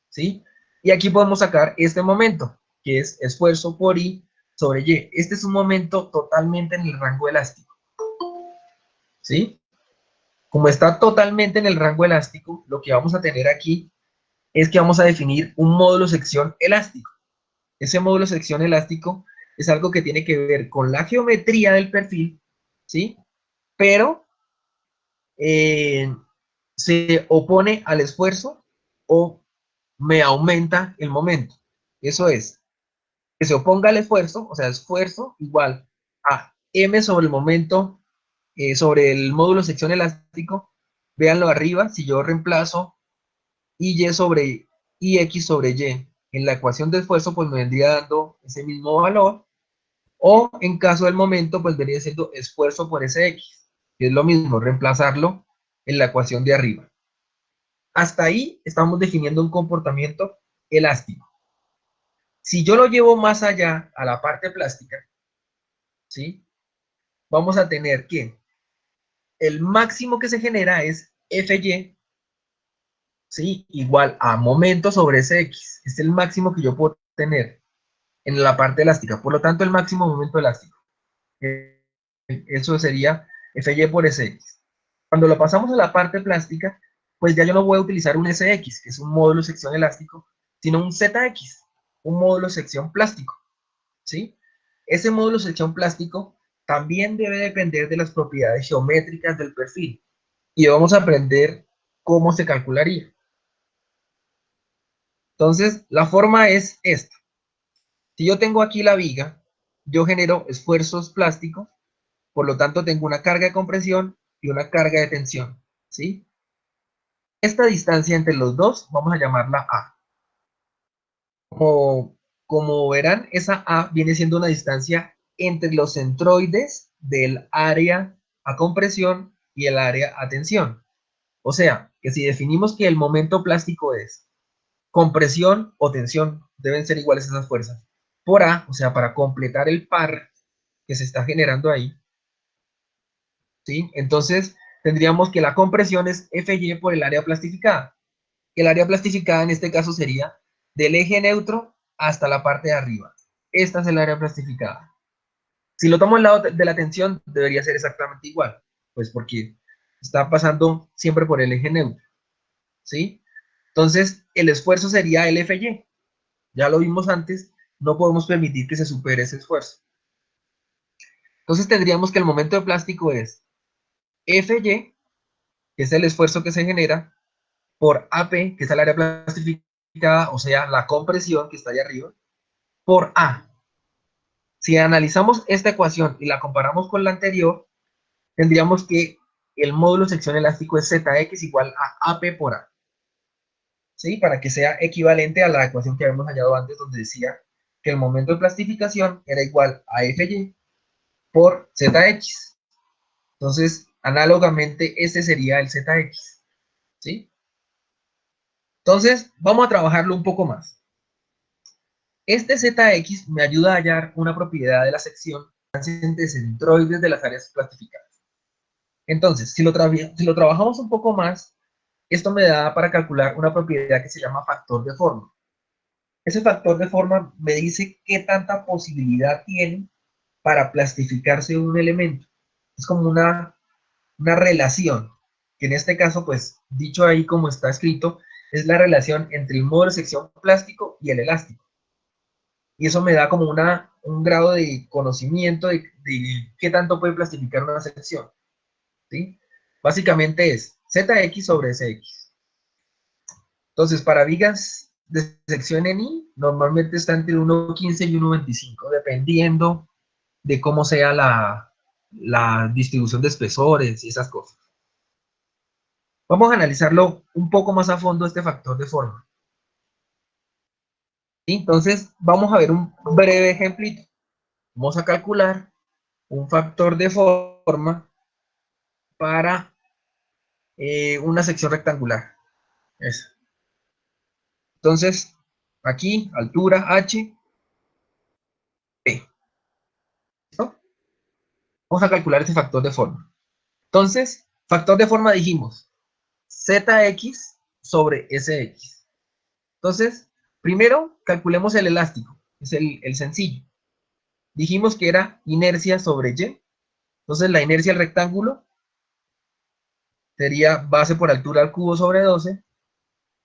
¿Sí? Y aquí podemos sacar este momento, que es esfuerzo por I sobre Y. Este es un momento totalmente en el rango elástico. ¿Sí? Como está totalmente en el rango elástico, lo que vamos a tener aquí es que vamos a definir un módulo sección elástico. Ese módulo sección elástico es algo que tiene que ver con la geometría del perfil, ¿sí? Pero se opone al esfuerzo o me aumenta el momento. Eso es, que se oponga al esfuerzo, o sea, esfuerzo igual a m sobre el momento, sobre el módulo sección elástico. Véanlo arriba, si yo reemplazo y sobre ix sobre y en la ecuación de esfuerzo, pues me vendría dando ese mismo valor, o en caso del momento, pues vendría siendo esfuerzo por ese x, que es lo mismo, reemplazarlo en la ecuación de arriba. Hasta ahí estamos definiendo un comportamiento elástico. Si yo lo llevo más allá a la parte plástica, ¿sí? Vamos a tener que el máximo que se genera es Fy, ¿sí? Igual a momento sobre ese X. Es el máximo que yo puedo tener en la parte elástica. Por lo tanto, el máximo momento elástico. Eso sería Fy por Sx. Cuando lo pasamos a la parte plástica, pues ya yo no voy a utilizar un Sx, que es un módulo sección elástico, sino un Zx, un módulo sección plástico, ¿sí? Ese módulo sección plástico también debe depender de las propiedades geométricas del perfil. Y vamos a aprender cómo se calcularía. Entonces, la forma es esta. Si yo tengo aquí la viga, yo genero esfuerzos plásticos, por lo tanto tengo una carga de compresión y una carga de tensión, ¿sí? Esta distancia entre los dos vamos a llamarla A. Como verán, esa A viene siendo una distancia entre los centroides del área a compresión y el área a tensión. O sea, que si definimos que el momento plástico es compresión o tensión, deben ser iguales esas fuerzas, por A, o sea, para completar el par que se está generando ahí, ¿sí? Entonces, tendríamos que la compresión es Fy por el área plastificada. El área plastificada en este caso sería del eje neutro hasta la parte de arriba. Esta es el área plastificada. Si lo tomo al lado de la tensión, debería ser exactamente igual, pues porque está pasando siempre por el eje neutro, ¿sí? Entonces, el esfuerzo sería el Fy. Ya lo vimos antes, no podemos permitir que se supere ese esfuerzo. Entonces, tendríamos que el momento de plástico es Fy, que es el esfuerzo que se genera, por AP, que es el área plastificada, o sea, la compresión que está allá arriba, por A. Si analizamos esta ecuación y la comparamos con la anterior, tendríamos que el módulo sección elástico es Zx igual a AP por A. ¿Sí? Para que sea equivalente a la ecuación que habíamos hallado antes, donde decía que el momento de plastificación era igual a Fy por Zx. Entonces, análogamente, este sería el Zx. ¿Sí? Entonces, vamos a trabajarlo un poco más. Este Zx me ayuda a hallar una propiedad de la sección de centroides de las áreas plastificadas. Entonces, si lo trabajamos un poco más, esto me da para calcular una propiedad que se llama factor de forma. Ese factor de forma me dice qué tanta posibilidad tiene para plastificarse un elemento. Es como una relación, que en este caso, pues, dicho ahí como está escrito, es la relación entre el módulo de sección plástico y el elástico. Y eso me da como un grado de conocimiento de qué tanto puede plastificar una sección, ¿sí? Básicamente es Zx sobre Cx. Entonces, para vigas de sección en I, normalmente está entre 1.15 y 1.25, dependiendo de cómo sea la distribución de espesores y esas cosas. Vamos a analizarlo un poco más a fondo, este factor de forma. ¿Sí? Entonces, vamos a ver un breve ejemplito. Vamos a calcular un factor de forma para una sección rectangular. Esa. Entonces, aquí, altura h, p. ¿Listo? Vamos a calcular este factor de forma. Entonces, factor de forma dijimos, ZX sobre SX. Entonces, primero calculemos el elástico, es el sencillo. Dijimos que era inercia sobre Y. Entonces, la inercia del rectángulo sería base por altura al cubo sobre 12.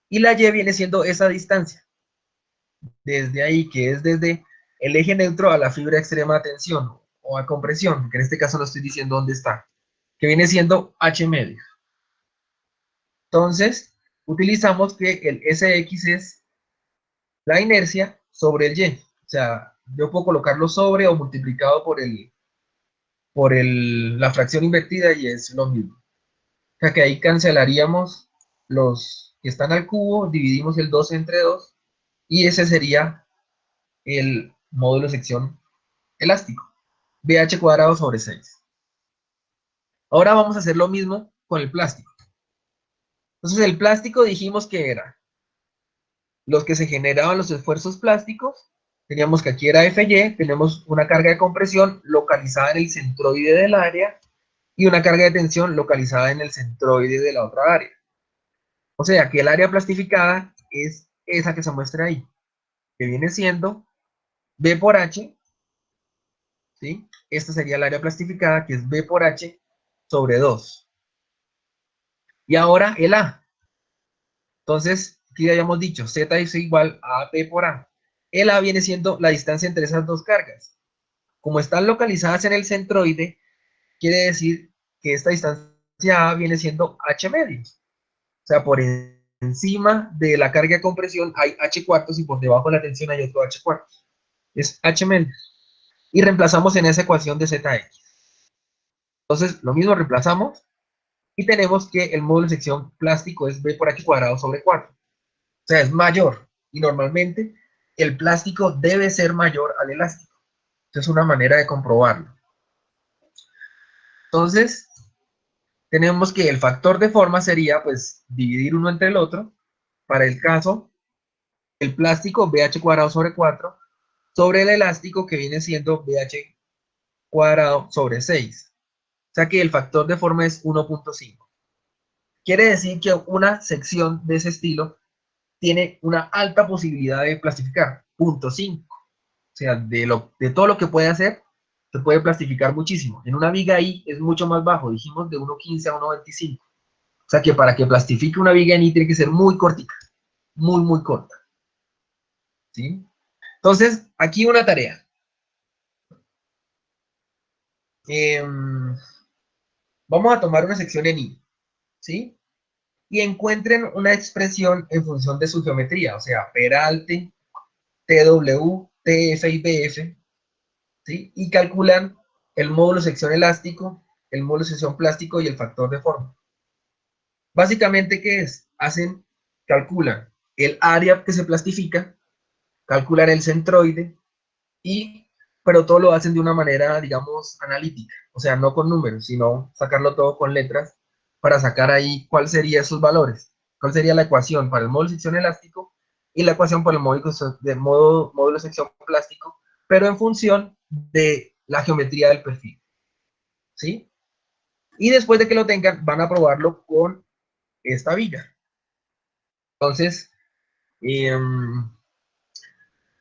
Y la Y viene siendo esa distancia. Desde ahí, que es desde el eje neutro a la fibra extrema de tensión o a compresión, que en este caso no estoy diciendo dónde está, que viene siendo H medio. Entonces, utilizamos que el SX es la inercia sobre el Y. O sea, yo puedo colocarlo sobre o multiplicado por la fracción invertida y es lo mismo. O sea que ahí cancelaríamos los que están al cubo, dividimos el 12 entre 2 y ese sería el módulo de sección elástico. BH cuadrado sobre 6. Ahora vamos a hacer lo mismo con el plástico. Entonces el plástico dijimos que era los que se generaban los esfuerzos plásticos. Teníamos que aquí era FY, tenemos una carga de compresión localizada en el centroide del área y una carga de tensión localizada en el centroide de la otra área. O sea que el área plastificada es esa que se muestra ahí, que viene siendo B por H, ¿sí? Esta sería el área plastificada, que es B por H sobre 2. Y ahora el A. Entonces, aquí ya habíamos dicho, Z es igual a P por A. El A viene siendo la distancia entre esas dos cargas. Como están localizadas en el centroide, quiere decir que esta distancia A viene siendo H medios. O sea, por encima de la carga de compresión hay H cuartos y por debajo de la tensión hay otro H cuartos. Es H medios. Y reemplazamos en esa ecuación de ZX. Entonces, lo mismo reemplazamos y tenemos que el módulo de sección plástico es B por H cuadrado sobre 4. O sea, es mayor. Y normalmente el plástico debe ser mayor al elástico. Esa es una manera de comprobarlo. Entonces, tenemos que el factor de forma sería, pues, dividir uno entre el otro. Para el caso, el plástico BH cuadrado sobre 4 sobre el elástico que viene siendo BH cuadrado sobre 6. O sea que el factor de forma es 1.5. Quiere decir que una sección de ese estilo tiene una alta posibilidad de plastificar, 0.5. O sea, de todo lo que puede hacer, se puede plastificar muchísimo. En una viga I es mucho más bajo, dijimos de 1.15 a 1.25. O sea que para que plastifique una viga en I tiene que ser muy cortica, muy, muy corta. ¿Sí? Entonces, aquí una tarea. Vamos a tomar una sección en I, ¿sí? Y encuentren una expresión en función de su geometría, o sea, peralte, TW, TF y BF, ¿sí? Y calculan el módulo sección elástico, el módulo sección plástico y el factor de forma. Básicamente, ¿qué es? Calculan el área que se plastifica, calculan el centroide, pero todo lo hacen de una manera, digamos, analítica, o sea, no con números, sino sacarlo todo con letras para sacar ahí cuál serían esos valores, cuál sería la ecuación para el módulo de sección elástico y la ecuación para el módulo de sección plástico, pero en función de la geometría del perfil, ¿sí? Y después de que lo tengan, van a probarlo con esta viga. Entonces, eh,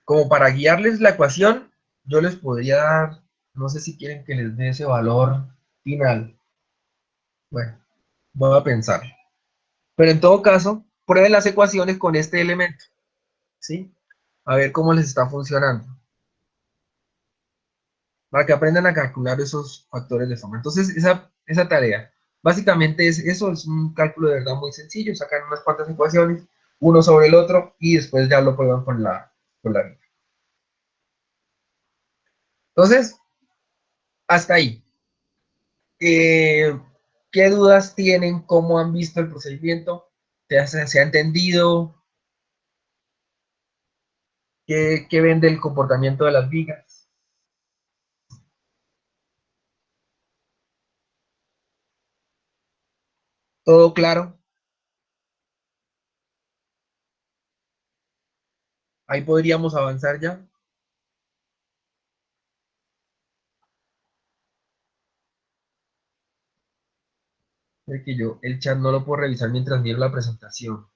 como para guiarles la ecuación, yo les podría dar, no sé si quieren que les dé ese valor final. Bueno, voy a pensar. Pero en todo caso, prueben las ecuaciones con este elemento, ¿sí? A ver cómo les está funcionando. Para que aprendan a calcular esos factores de forma. Entonces, esa tarea, básicamente es eso, es un cálculo de verdad muy sencillo, sacan unas cuantas ecuaciones, uno sobre el otro, y después ya lo prueban con la vida. Entonces, hasta ahí. ¿Qué dudas tienen? ¿Cómo han visto el procedimiento? ¿Se ha entendido? ¿Qué ven del comportamiento de las vigas? ¿Todo claro? Ahí podríamos avanzar ya. de que yo el chat no lo puedo revisar mientras miro la presentación.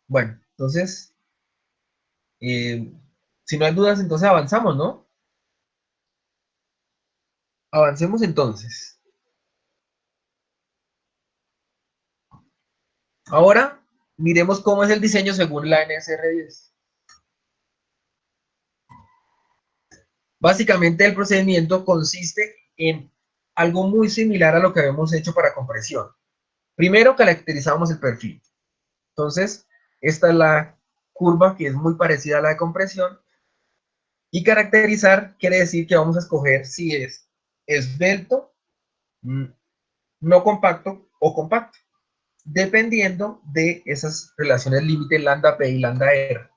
Bueno, entonces, eh, si no hay dudas, entonces avanzamos, ¿no? Avancemos entonces. Ahora, miremos cómo es el diseño según la NSR10. Básicamente, el procedimiento consiste en algo muy similar a lo que habíamos hecho para compresión. Primero, caracterizamos el perfil. Entonces, esta es la curva que es muy parecida a la de compresión. Y caracterizar quiere decir que vamos a escoger si es esbelto, no compacto o compacto, dependiendo de esas relaciones límite lambda P y lambda R.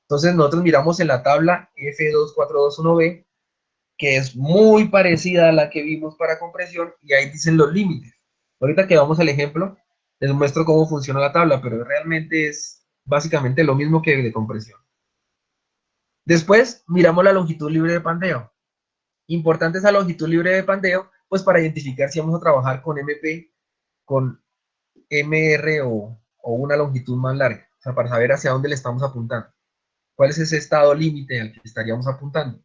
Entonces nosotros miramos en la tabla F24221B, que es muy parecida a la que vimos para compresión, y ahí dicen los límites. Ahorita que vamos al ejemplo, les muestro cómo funciona la tabla, pero realmente es básicamente lo mismo que de compresión. Después miramos la longitud libre de pandeo. Importante esa longitud libre de pandeo, pues para identificar si vamos a trabajar con MP, con MR o una longitud más larga, o sea, para saber hacia dónde le estamos apuntando. ¿Cuál es ese estado límite al que estaríamos apuntando?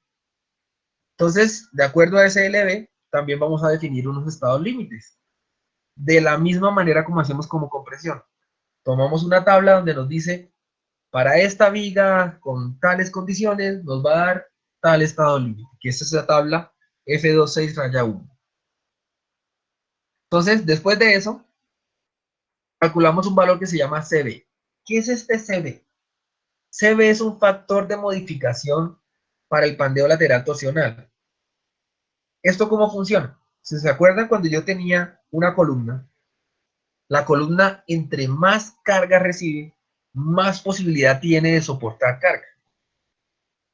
Entonces, de acuerdo a ese LB, también vamos a definir unos estados límites. De la misma manera como hacemos como compresión. Tomamos una tabla donde nos dice, para esta viga con tales condiciones, nos va a dar tal estado límite, que esta es la tabla F26-1. Entonces, después de eso, calculamos un valor que se llama CB. ¿Qué es este CB? CB es un factor de modificación para el pandeo lateral torsional. ¿Esto cómo funciona? Si se acuerdan cuando yo tenía una columna, la columna entre más carga recibe, más posibilidad tiene de soportar carga.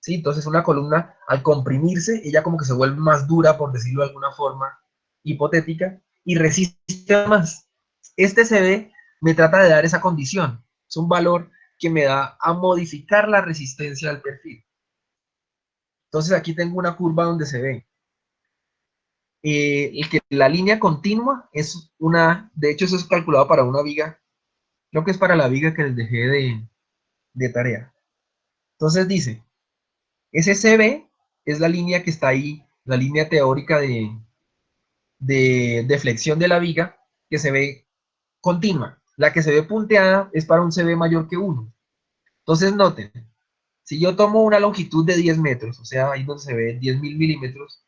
¿Sí? Entonces una columna al comprimirse, ella como que se vuelve más dura, por decirlo de alguna forma hipotética, y resiste más. Este CB me trata de dar esa condición. Es un valor que me da a modificar la resistencia del perfil. Entonces aquí tengo una curva donde se ve que la línea continua es una, de hecho eso es calculado para una viga, creo que es para la viga que les dejé de tarea. Entonces dice, ese CB es la línea que está ahí, la línea teórica de flexión de la viga, que se ve continua. La que se ve punteada es para un CB mayor que 1. Entonces noten, si yo tomo una longitud de 10 metros, o sea, ahí donde se ve 10.000 milímetros,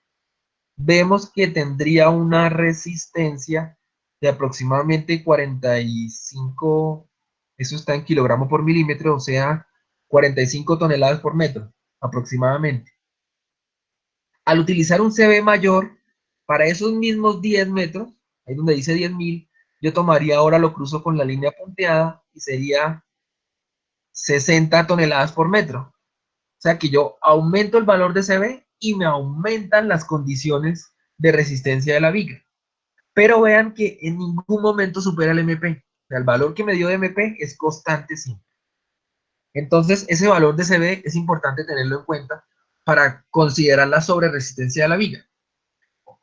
vemos que tendría una resistencia de aproximadamente 45, eso está en kilogramos por milímetro, o sea, 45 toneladas por metro, aproximadamente. Al utilizar un CB mayor, para esos mismos 10 metros, ahí donde dice 10.000, yo tomaría ahora, lo cruzo con la línea punteada y sería 60 toneladas por metro. O sea que yo aumento el valor de CB y me aumentan las condiciones de resistencia de la viga. Pero vean que en ningún momento supera el MP. O sea, el valor que me dio de MP es constante siempre. Entonces, ese valor de CB es importante tenerlo en cuenta para considerar la sobreresistencia de la viga.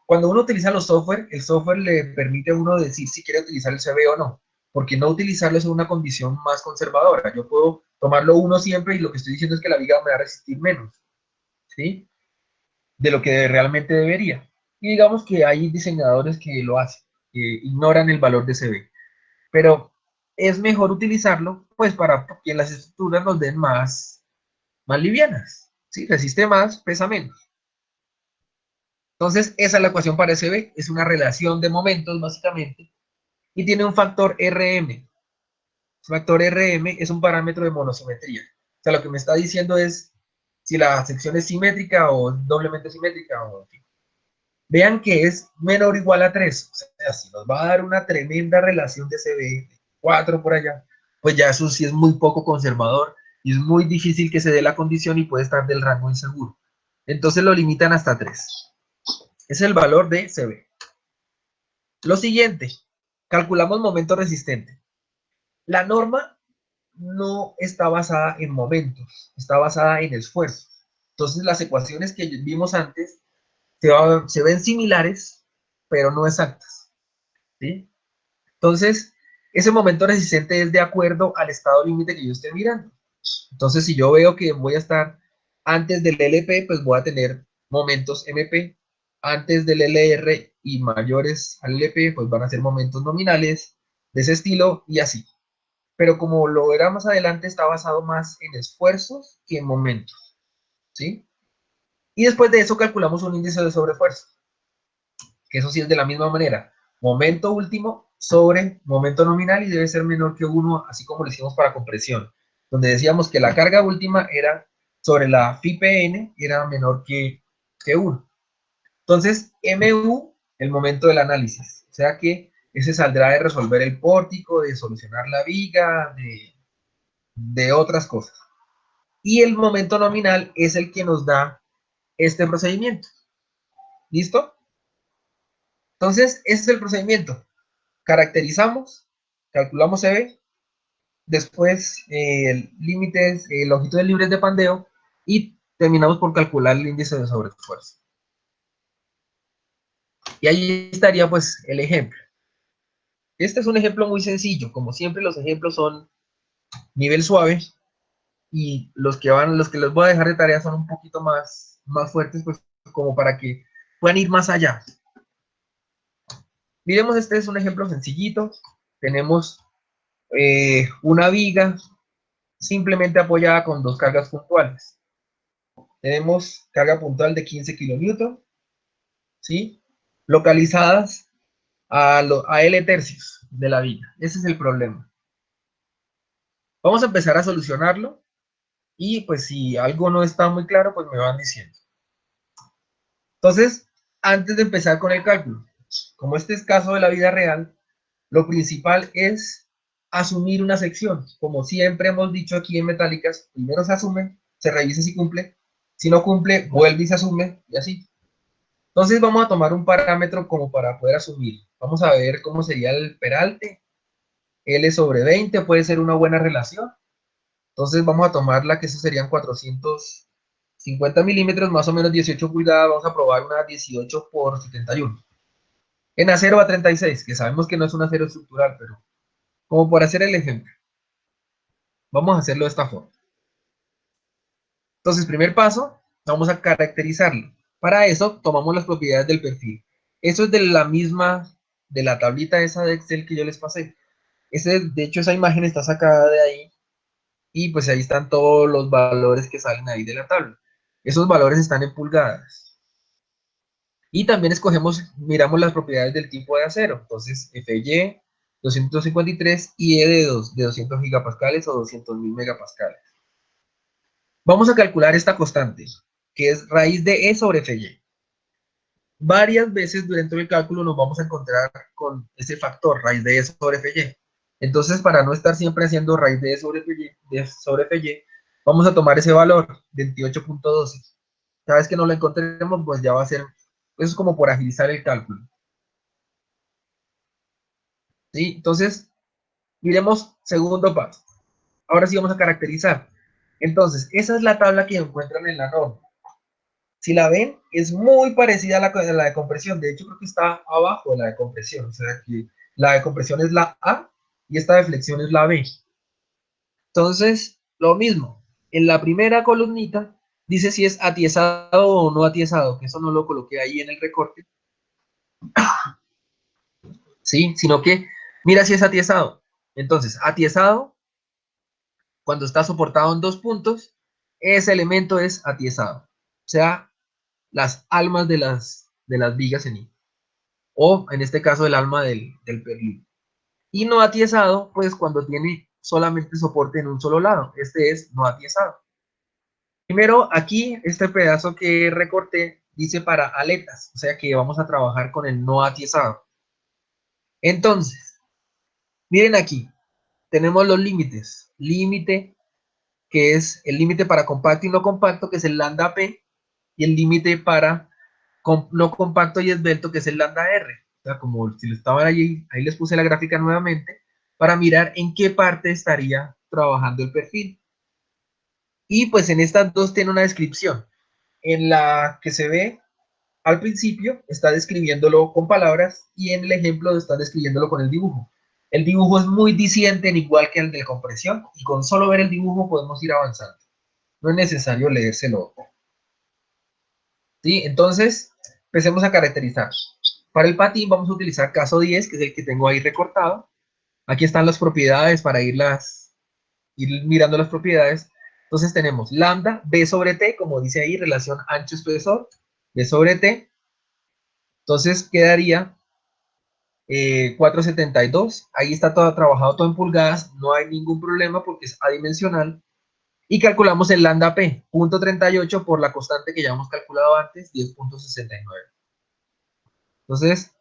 Cuando uno utiliza los software, el software le permite a uno decir si quiere utilizar el CB o no, porque no utilizarlo es una condición más conservadora. Yo puedo tomarlo uno siempre y lo que estoy diciendo es que la viga me va a resistir menos, ¿sí? De lo que realmente debería. Y digamos que hay diseñadores que lo hacen, que ignoran el valor de CB. Pero es mejor utilizarlo, pues, para que las estructuras nos den más livianas, ¿sí? Resiste más, pesa menos. Entonces, esa es la ecuación para SB, es una relación de momentos, básicamente, y tiene un factor RM. El factor RM es un parámetro de monosimetría. O sea, lo que me está diciendo es si la sección es simétrica o doblemente simétrica. Vean que es menor o igual a 3. O sea, si nos va a dar una tremenda relación de CB, 4 por allá, pues ya eso sí es muy poco conservador y es muy difícil que se dé la condición y puede estar del rango inseguro. Entonces lo limitan hasta 3. Es el valor de CB. Lo siguiente, calculamos momento resistente. La norma no está basada en momentos, está basada en esfuerzos. Entonces las ecuaciones que vimos antes se ven similares, pero no exactas, ¿sí? Entonces, ese momento resistente es de acuerdo al estado límite que yo esté mirando. Entonces, si yo veo que voy a estar antes del LP, pues voy a tener momentos MP. Antes del LR y mayores al LP, pues van a ser momentos nominales de ese estilo y así. Pero como lo verá más adelante, está basado más en esfuerzos que en momentos, ¿sí? Y después de eso calculamos un índice de sobreesfuerzo, que eso sí es de la misma manera. Momento último sobre momento nominal y debe ser menor que 1, así como lo hicimos para compresión, donde decíamos que la carga última era sobre la phi-PN, era menor que 1. Entonces, MU, el momento del análisis, o sea que ese saldrá de resolver el pórtico, de solucionar la viga, de otras cosas. Y el momento nominal es el que nos da este procedimiento. ¿Listo? Entonces, ese es el procedimiento. Caracterizamos, calculamos EB, después límites, longitudes libres de pandeo y terminamos por calcular el índice de sobreesfuerzo. Y ahí estaría pues el ejemplo. Este es un ejemplo muy sencillo, como siempre los ejemplos son nivel suave y los que les voy a dejar de tarea son un poquito más fuertes, pues como para que puedan ir más allá. Miremos, este es un ejemplo sencillito. Tenemos una viga simplemente apoyada con dos cargas puntuales. Tenemos carga puntual de 15 kilonewton, ¿sí? Localizadas a L tercios de la viga. Ese es el problema. Vamos a empezar a solucionarlo y pues si algo no está muy claro, pues me van diciendo. Entonces, antes de empezar con el cálculo, como este es caso de la vida real, lo principal es asumir una sección. Como siempre hemos dicho aquí en metálicas, primero se asume, se revisa si cumple, si no cumple, vuelve y se asume, y así. Entonces vamos a tomar un parámetro como para poder asumir. Vamos a ver cómo sería el peralte. L sobre 20 puede ser una buena relación. Entonces vamos a tomarla, que eso serían 450 milímetros, más o menos 18 pulgadas. Vamos a probar una 18 por 71. En acero a 36, que sabemos que no es un acero estructural, pero como por hacer el ejemplo, vamos a hacerlo de esta forma. Entonces, primer paso, vamos a caracterizarlo. Para eso, tomamos las propiedades del perfil. Eso es de la misma, de la tablita esa de Excel que yo les pasé. De hecho, esa imagen está sacada de ahí y pues ahí están todos los valores que salen ahí de la tabla. Esos valores están en pulgadas. Y también miramos las propiedades del tipo de acero. Entonces, FY 253 y E de 200 gigapascales o 200.000 megapascales. Vamos a calcular esta constante, que es raíz de E sobre FY. Varias veces durante el cálculo nos vamos a encontrar con ese factor, raíz de E sobre FY. Entonces, para no estar siempre haciendo raíz de E sobre FY, vamos a tomar ese valor, 28.12. Cada vez que no lo encontremos, pues ya va a ser, eso es como por agilizar el cálculo. ¿Sí? Entonces, miremos segundo paso. Ahora sí vamos a caracterizar. Entonces, esa es la tabla que encuentran en la norma. Si la ven, es muy parecida a la de compresión. De hecho, creo que está abajo de la de compresión. O sea, que la de compresión es la A y esta de flexión es la B. Entonces, lo mismo. En la primera columnita dice si es atiesado o no atiesado, que eso no lo coloqué ahí en el recorte. Sí, sino que mira si es atiesado. Entonces, atiesado, cuando está soportado en dos puntos, ese elemento es atiesado. O sea, las almas de las vigas en I. O en este caso el alma del perlín. Y no atiesado, pues cuando tiene solamente soporte en un solo lado. Este es no atiesado. Primero, aquí, este pedazo que recorté dice para aletas, o sea que vamos a trabajar con el no atiesado. Entonces, miren aquí, tenemos los límites. Límite, que es el límite para compacto y no compacto, que es el lambda P, y el límite para no compacto y esbelto, que es el lambda R. O sea, como si lo estaban allí, ahí les puse la gráfica nuevamente, para mirar en qué parte estaría trabajando el perfil. Y pues en estas dos tiene una descripción. En la que se ve al principio está describiéndolo con palabras y en el ejemplo está describiéndolo con el dibujo. El dibujo es muy diciente, igual que el de compresión, y con solo ver el dibujo podemos ir avanzando. No es necesario leérselo. ¿Sí? Entonces, empecemos a caracterizar. Para el patín vamos a utilizar caso 10, que es el que tengo ahí recortado. Aquí están las propiedades para ir mirando las propiedades. Entonces tenemos lambda, B sobre T, como dice ahí, relación ancho-espesor, B sobre T. Entonces quedaría 472. Ahí está todo trabajado, todo en pulgadas, no hay ningún problema porque es adimensional. Y calculamos el lambda P, 0.38 por la constante que ya hemos calculado antes, 10.69. Entonces,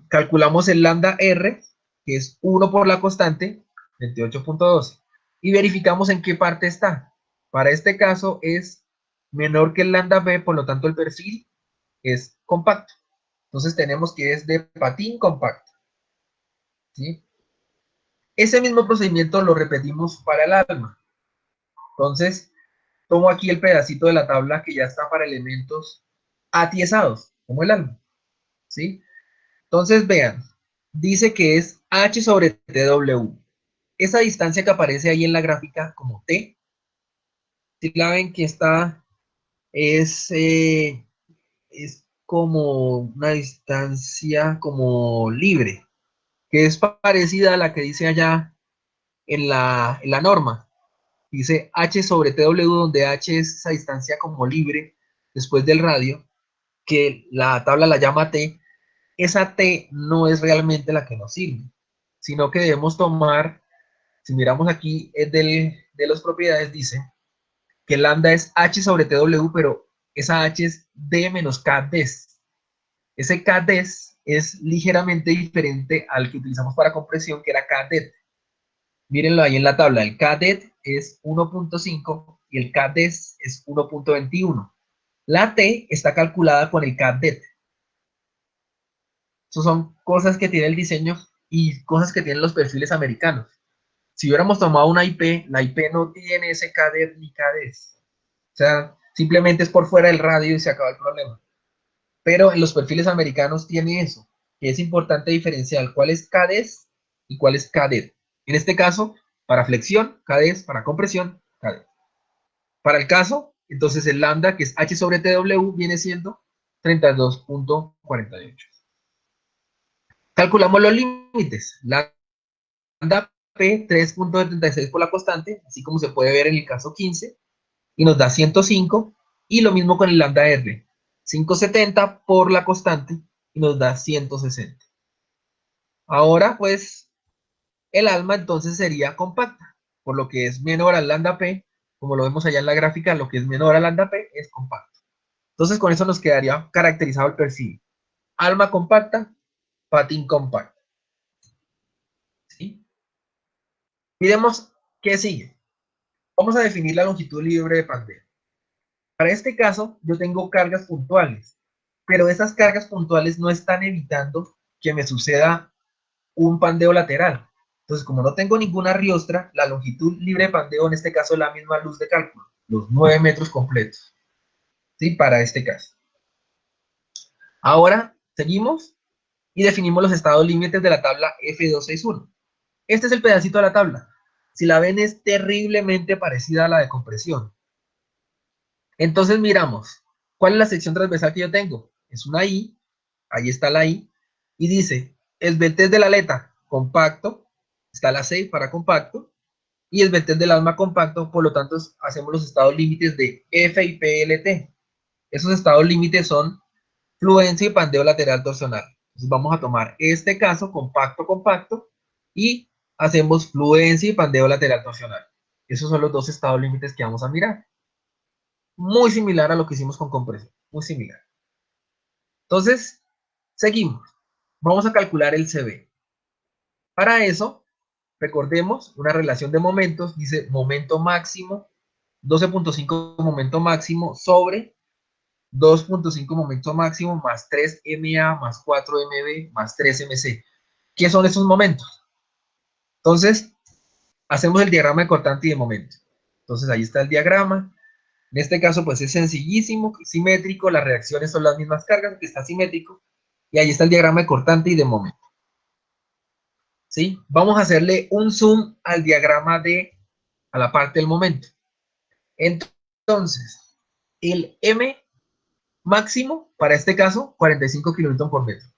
calculamos el lambda R, que es 1 por la constante, 28.12. Y verificamos en qué parte está. Para este caso es menor que el lambda B, por lo tanto el perfil es compacto. Entonces tenemos que es de patín compacto. ¿Sí? Ese mismo procedimiento lo repetimos para el alma. Entonces, tomo aquí el pedacito de la tabla que ya está para elementos atiesados, como el alma. ¿Sí? Entonces, vean, dice que es H sobre TW. Esa distancia que aparece ahí en la gráfica como T, si la ven que está, es como una distancia como libre, que es parecida a la que dice allá en la norma. Dice H sobre TW, donde H es esa distancia como libre después del radio, que la tabla la llama T. Esa T no es realmente la que nos sirve, sino que debemos tomar, si miramos aquí, de las propiedades, dice que lambda es H sobre TW, pero esa H es D menos KDES. Ese KDES es ligeramente diferente al que utilizamos para compresión, que era KDET. Mírenlo ahí en la tabla, el KDET es 1.5 y el KDES es 1.21. La T está calculada con el KDET. Esas son cosas que tiene el diseño y cosas que tienen los perfiles americanos. Si hubiéramos tomado una IP, la IP no tiene ese KDET ni KDES. O sea, simplemente es por fuera del radio y se acaba el problema. Pero en los perfiles americanos tiene eso, que es importante diferenciar cuál es KDES y cuál es KDET. En este caso, para flexión, KDES, para compresión, KDET. Para el caso, entonces el lambda, que es H sobre TW, viene siendo 32.48. Calculamos los límites. Lambda P, 3.76 por la constante, así como se puede ver en el caso 15, y nos da 105, y lo mismo con el lambda R, 570 por la constante, y nos da 160. Ahora, pues, el alma entonces sería compacta, por lo que es menor al lambda P, como lo vemos allá en la gráfica, lo que es menor al lambda P es compacto. Entonces, con eso nos quedaría caracterizado el perfil. Alma compacta, patín compacto. ¿Sí? Miremos qué sigue. Vamos a definir la longitud libre de pandeo. Para este caso, yo tengo cargas puntuales, pero esas cargas puntuales no están evitando que me suceda un pandeo lateral. Entonces, como no tengo ninguna riostra, la longitud libre de pandeo en este caso es la misma luz de cálculo, los 9 metros completos. ¿Sí? Para este caso. Ahora, seguimos y definimos los estados límites de la tabla F261. Este es el pedacito de la tabla. Si la ven, es terriblemente parecida a la de compresión. Entonces miramos, ¿cuál es la sección transversal que yo tengo? Es una I, ahí está la I, y dice, esbeltez de la aleta, compacto, está la C para compacto, y esbeltez del alma compacto, por lo tanto hacemos los estados límites de F y PLT. Esos estados límites son fluencia y pandeo lateral torsional. Entonces vamos a tomar este caso, compacto, compacto, y hacemos fluencia y pandeo lateral torsional. Esos son los dos estados límites que vamos a mirar. Muy similar a lo que hicimos con compresión, muy similar. Entonces, seguimos. Vamos a calcular el CB. Para eso, recordemos una relación de momentos, dice momento máximo, 12.5 momento máximo sobre 2.5 momento máximo más 3 MA más 4 MB más 3 MC. ¿Qué son esos momentos? Entonces, hacemos el diagrama de cortante y de momento. Entonces ahí está el diagrama. En este caso pues es sencillísimo, simétrico, las reacciones son las mismas cargas, que está simétrico, y ahí está el diagrama de cortante y de momento. ¿Sí? Vamos a hacerle un zoom al diagrama a la parte del momento. Entonces, el M máximo, para este caso, 45 kN por metro.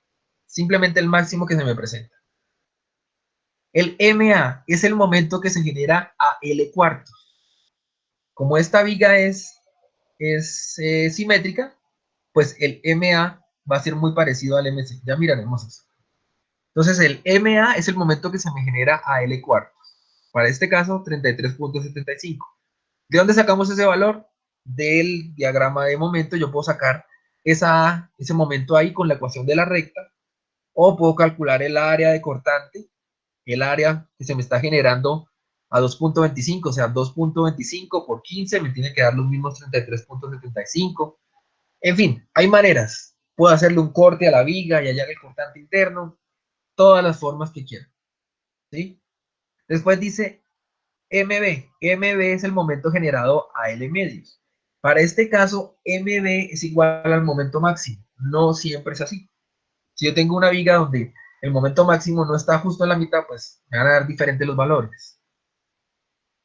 Simplemente el máximo que se me presenta. El MA es el momento que se genera a L cuartos. Como esta viga es simétrica, pues el MA va a ser muy parecido al MC. Ya miraremos eso. Entonces el MA es el momento que se me genera a L cuartos. Para este caso, 33.75. ¿De dónde sacamos ese valor? Del diagrama de momento. Yo puedo sacar ese momento ahí con la ecuación de la recta, o puedo calcular el área de cortante, el área que se me está generando a 2.25, o sea, 2.25 por 15 me tiene que dar los mismos 33.75. En fin, hay maneras. Puedo hacerle un corte a la viga y hallar el cortante interno, todas las formas que quiera. ¿Sí? Después dice MB. MB es el momento generado a L medios. Para este caso, MB es igual al momento máximo. No siempre es así. Si yo tengo una viga donde el momento máximo no está justo en la mitad, pues me van a dar diferentes los valores.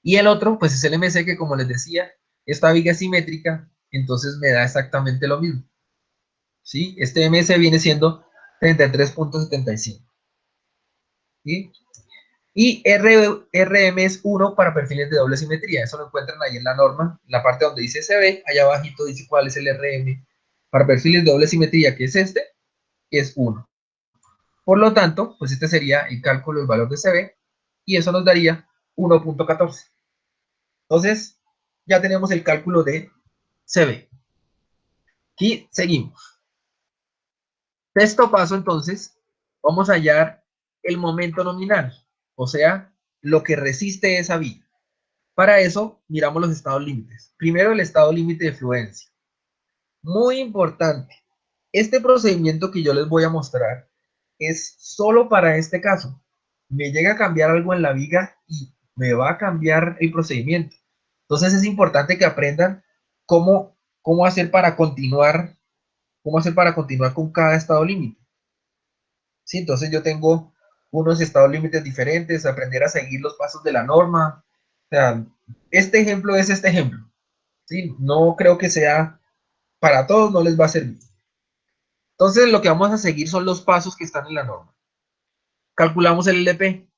Y el otro, pues es el MC, que como les decía, esta viga es simétrica, entonces me da exactamente lo mismo. ¿Sí? Este MC viene siendo 33.75. ¿Sí? Y RM es 1 para perfiles de doble simetría. Eso lo encuentran ahí en la norma, en la parte donde dice CB, allá abajito dice cuál es el RM para perfiles de doble simetría, que es este, que es 1. Por lo tanto, pues este sería el cálculo del valor de CB, y eso nos daría 1.14. Entonces, ya tenemos el cálculo de CB. Aquí seguimos. Sexto paso, entonces, vamos a hallar el momento nominal, o sea, lo que resiste esa viga. Para eso, miramos los estados límites. Primero, el estado límite de fluencia. Muy importante. Este procedimiento que yo les voy a mostrar es solo para este caso. Me llega a cambiar algo en la viga y me va a cambiar el procedimiento. Entonces es importante que aprendan cómo hacer para continuar, con cada estado límite. ¿Sí? Entonces yo tengo unos estados límites diferentes, aprender a seguir los pasos de la norma. O sea, este ejemplo es este ejemplo. ¿Sí? No creo que sea para todos, no les va a servir. Entonces lo que vamos a seguir son los pasos que están en la norma. Calculamos el LP.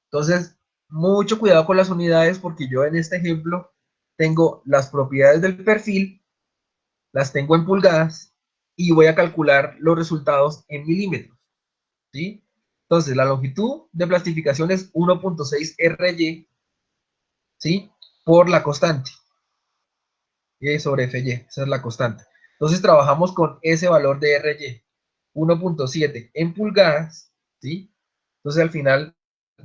Entonces, mucho cuidado con las unidades, porque yo en este ejemplo tengo las propiedades del perfil, las tengo en pulgadas, y voy a calcular los resultados en milímetros. ¿Sí? Entonces, la longitud de plastificación es 1.6 RY, ¿sí? Por la constante. Y sobre FY, esa es la constante. Entonces, trabajamos con ese valor de RY, 1.7 en pulgadas, ¿sí? Entonces, al final,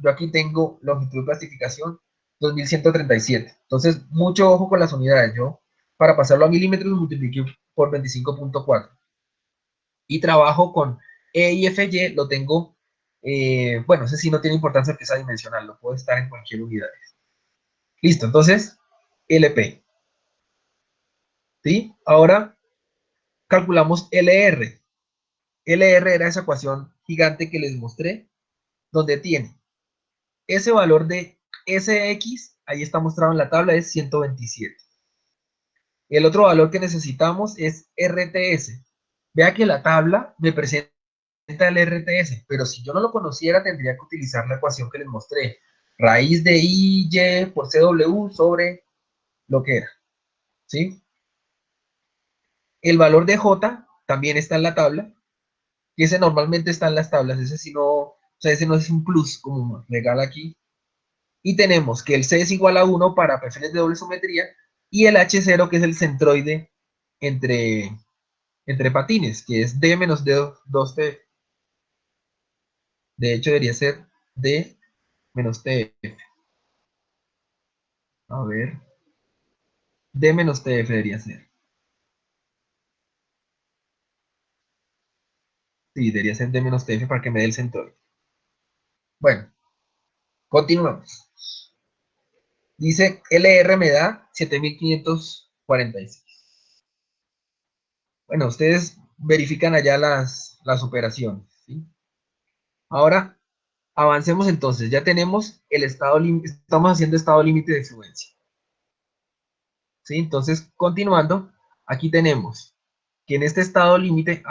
yo aquí tengo longitud de plastificación 2137. Entonces, mucho ojo con las unidades. Yo, para pasarlo a milímetros, multipliqué por 25.4. Y trabajo con E y FY, lo tengo, bueno, ese sí no tiene importancia que sea dimensional, lo puedo estar en cualquier unidad. Listo, entonces, LP. ¿Sí? Ahora calculamos LR. LR era esa ecuación gigante que les mostré, donde tiene ese valor de SX, ahí está mostrado en la tabla, es 127. El otro valor que necesitamos es RTS. Vea que la tabla me presenta el RTS, pero si yo no lo conociera, tendría que utilizar la ecuación que les mostré. Raíz de IY por CW sobre lo que era. ¿Sí? El valor de J también está en la tabla, y ese normalmente está en las tablas, ese sí no, o sea, ese no es un plus como regala aquí. Y tenemos que el C es igual a 1 para perfiles de doble simetría, y el H0, que es el centroide entre patines, que es D menos D2TF. De hecho, debería ser D menos TF. A ver. D menos TF debería ser. Sí, debería ser D menos TF para que me dé el centroide. Bueno, continuamos. Dice LR me da 7546. Bueno, ustedes verifican allá las operaciones, ¿sí? Ahora, avancemos entonces. Ya tenemos el estado límite, estamos haciendo estado límite de fluencia, ¿sí? Entonces, continuando, aquí tenemos que en este estado límite,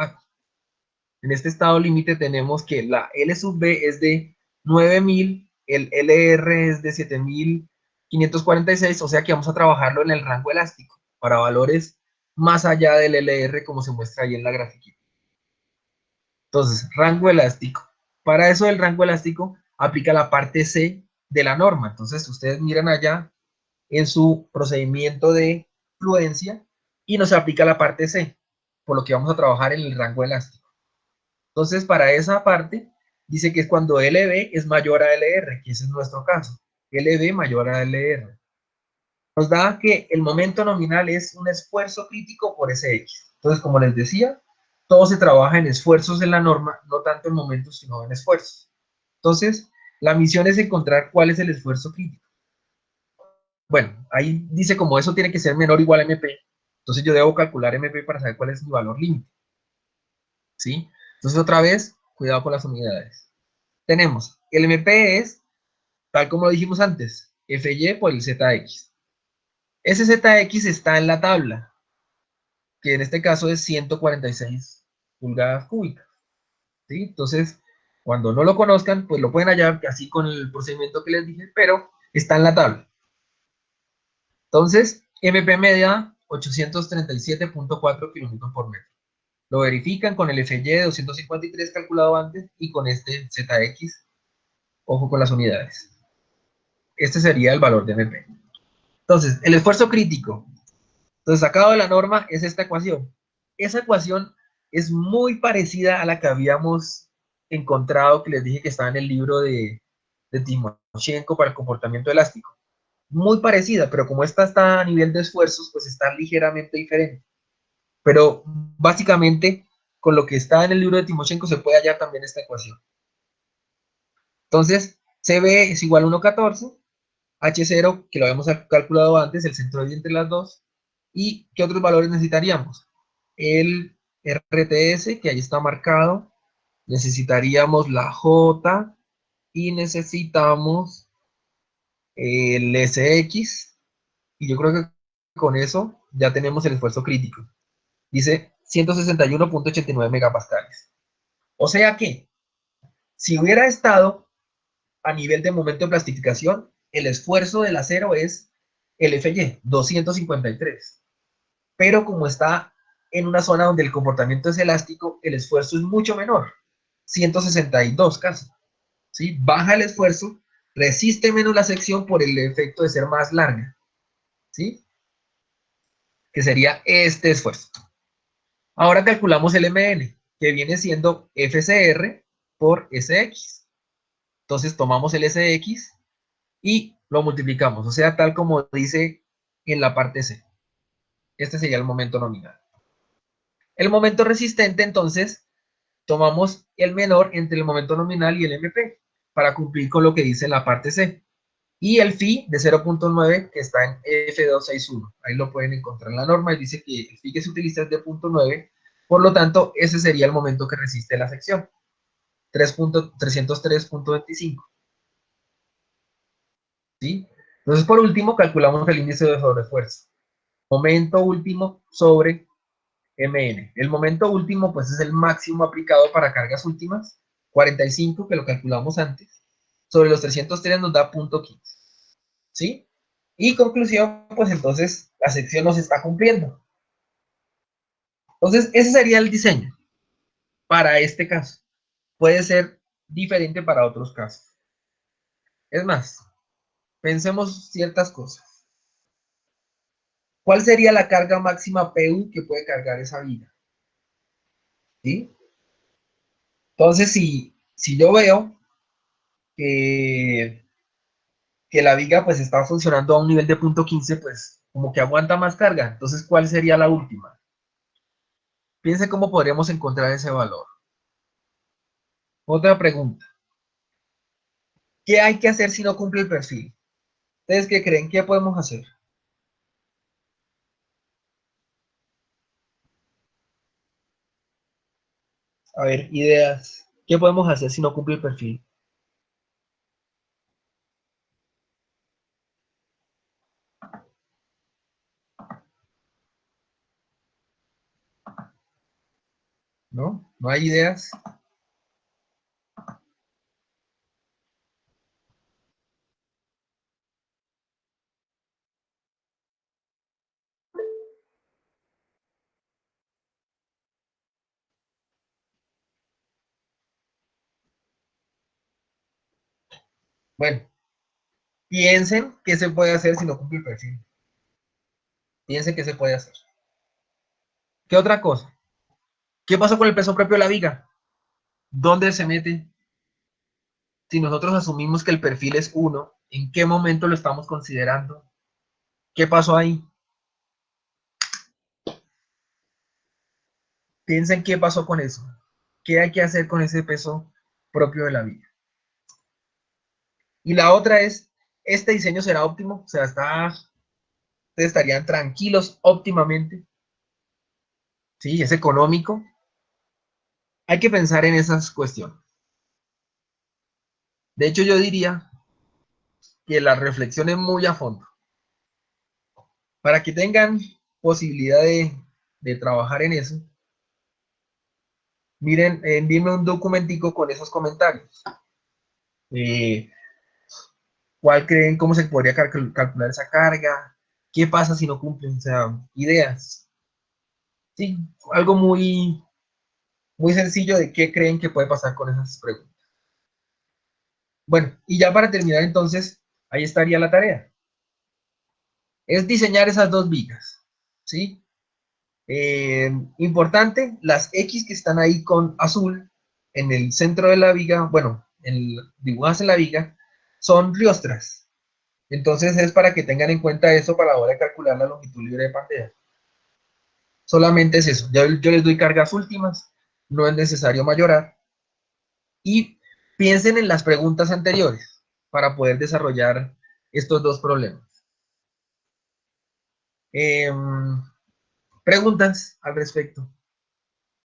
tenemos que la L sub B es de 9000, el LR es de 7546, o sea que vamos a trabajarlo en el rango elástico para valores más allá del LR como se muestra ahí en la gráfica. Entonces, rango elástico. Para eso el rango elástico aplica la parte C de la norma. Entonces, ustedes miran allá en su procedimiento de fluencia y nos aplica la parte C, por lo que vamos a trabajar en el rango elástico. Entonces, para esa parte, dice que es cuando LB es mayor a LR, que ese es nuestro caso. LB mayor a LR. Nos da que el momento nominal es un esfuerzo crítico por SX. Entonces, como les decía, todo se trabaja en esfuerzos en la norma, no tanto en momentos, sino en esfuerzos. Entonces, la misión es encontrar cuál es el esfuerzo crítico. Bueno, ahí dice como eso tiene que ser menor o igual a MP. Entonces yo debo calcular MP para saber cuál es mi valor límite. ¿Sí? Entonces otra vez, cuidado con las unidades. Tenemos, el MP es, tal como lo dijimos antes, FY por el ZX. Ese ZX está en la tabla, que en este caso es 146 pulgadas cúbicas. ¿Sí? Entonces, cuando no lo conozcan, pues lo pueden hallar así con el procedimiento que les dije, pero está en la tabla. Entonces, MP media 837.4 kilómetros por metro. Lo verifican con el FY de 253 calculado antes y con este ZX. Ojo con las unidades. Este sería el valor de MP. Entonces, el esfuerzo crítico. Entonces, sacado de la norma es esta ecuación. Esa ecuación es muy parecida a la que habíamos encontrado, que les dije que estaba en el libro de Timoshenko para el comportamiento elástico. Muy parecida, pero como esta está a nivel de esfuerzos, pues está ligeramente diferente. Pero básicamente, con lo que está en el libro de Timoshenko se puede hallar también esta ecuación. Entonces, CB es igual a 1,14, H0, que lo habíamos calculado antes, el centroide entre las dos, y ¿qué otros valores necesitaríamos? El RTS, que ahí está marcado, necesitaríamos la J, y necesitamos el SX, y yo creo que con eso ya tenemos el esfuerzo crítico. Dice 161.89 megapascales. O sea que, si hubiera estado a nivel de momento de plastificación, el esfuerzo del acero es el FY, 253. Pero como está en una zona donde el comportamiento es elástico, el esfuerzo es mucho menor, 162 casi. ¿Sí? Baja el esfuerzo, resiste menos la sección por el efecto de ser más larga. ¿Sí? Que sería este esfuerzo. Ahora calculamos el MN, que viene siendo FCR por SX. Entonces tomamos el SX y lo multiplicamos, o sea, tal como dice en la parte C. Este sería el momento nominal. El momento resistente, entonces, tomamos el menor entre el momento nominal y el MP para cumplir con lo que dice la parte C. Y el phi de 0.9 que está en F261. Ahí lo pueden encontrar en la norma y dice que el phi que se utiliza es de 0.9. Por lo tanto, ese sería el momento que resiste la sección. 303.25. ¿Sí? Entonces, por último, calculamos el índice de sobreesfuerzo. Momento último sobre MN. El momento último, pues, es el máximo aplicado para cargas últimas. 45, que lo calculamos antes. Sobre los 303 nos da 0.15. ¿Sí? Y conclusión, pues entonces la sección nos está cumpliendo. Entonces, ese sería el diseño para este caso. Puede ser diferente para otros casos. Es más, pensemos ciertas cosas. ¿Cuál sería la carga máxima PU que puede cargar esa viga? ¿Sí? Entonces, si yo veo que, que la viga pues está funcionando a un nivel de 0.15, pues como que aguanta más carga. Entonces, ¿cuál sería la última? Piense cómo podríamos encontrar ese valor. Otra pregunta. ¿Qué hay que hacer si no cumple el perfil? ¿Ustedes qué creen? ¿Qué podemos hacer? A ver, ideas. ¿Qué podemos hacer si no cumple el perfil? ¿No? ¿No hay ideas? Bueno, piensen qué se puede hacer si no cumple el perfil. Piensen qué se puede hacer. ¿Qué otra cosa? ¿Qué pasó con el peso propio de la viga? ¿Dónde se mete? Si nosotros asumimos que el perfil es 1, ¿en qué momento lo estamos considerando? ¿Qué pasó ahí? Piensen qué pasó con eso. ¿Qué hay que hacer con ese peso propio de la viga? Y la otra es, ¿este diseño será óptimo? O sea, ustedes estarían tranquilos óptimamente. ¿Sí? ¿Es económico? Hay que pensar en esas cuestiones. De hecho, yo diría que la reflexión es muy a fondo. Para que tengan posibilidad de trabajar en eso, miren, envíenme un documentico con esos comentarios. Eh, ¿Cuál creen, cómo se podría calcular esa carga? ¿Qué pasa si no cumplen? O sea, ideas. Sí, algo muy, muy sencillo de qué creen que puede pasar con esas preguntas. Bueno, y ya para terminar entonces, ahí estaría la tarea. Es diseñar esas dos vigas, ¿sí? Importante, las X que están ahí con azul en el centro de la viga, bueno, dibujadas en la viga, son riostras. Entonces es para que tengan en cuenta eso para la hora de calcular la longitud libre de pantalla. Solamente es eso. Yo les doy cargas últimas, no es necesario mayorar. Y piensen en las preguntas anteriores para poder desarrollar estos dos problemas. Preguntas al respecto.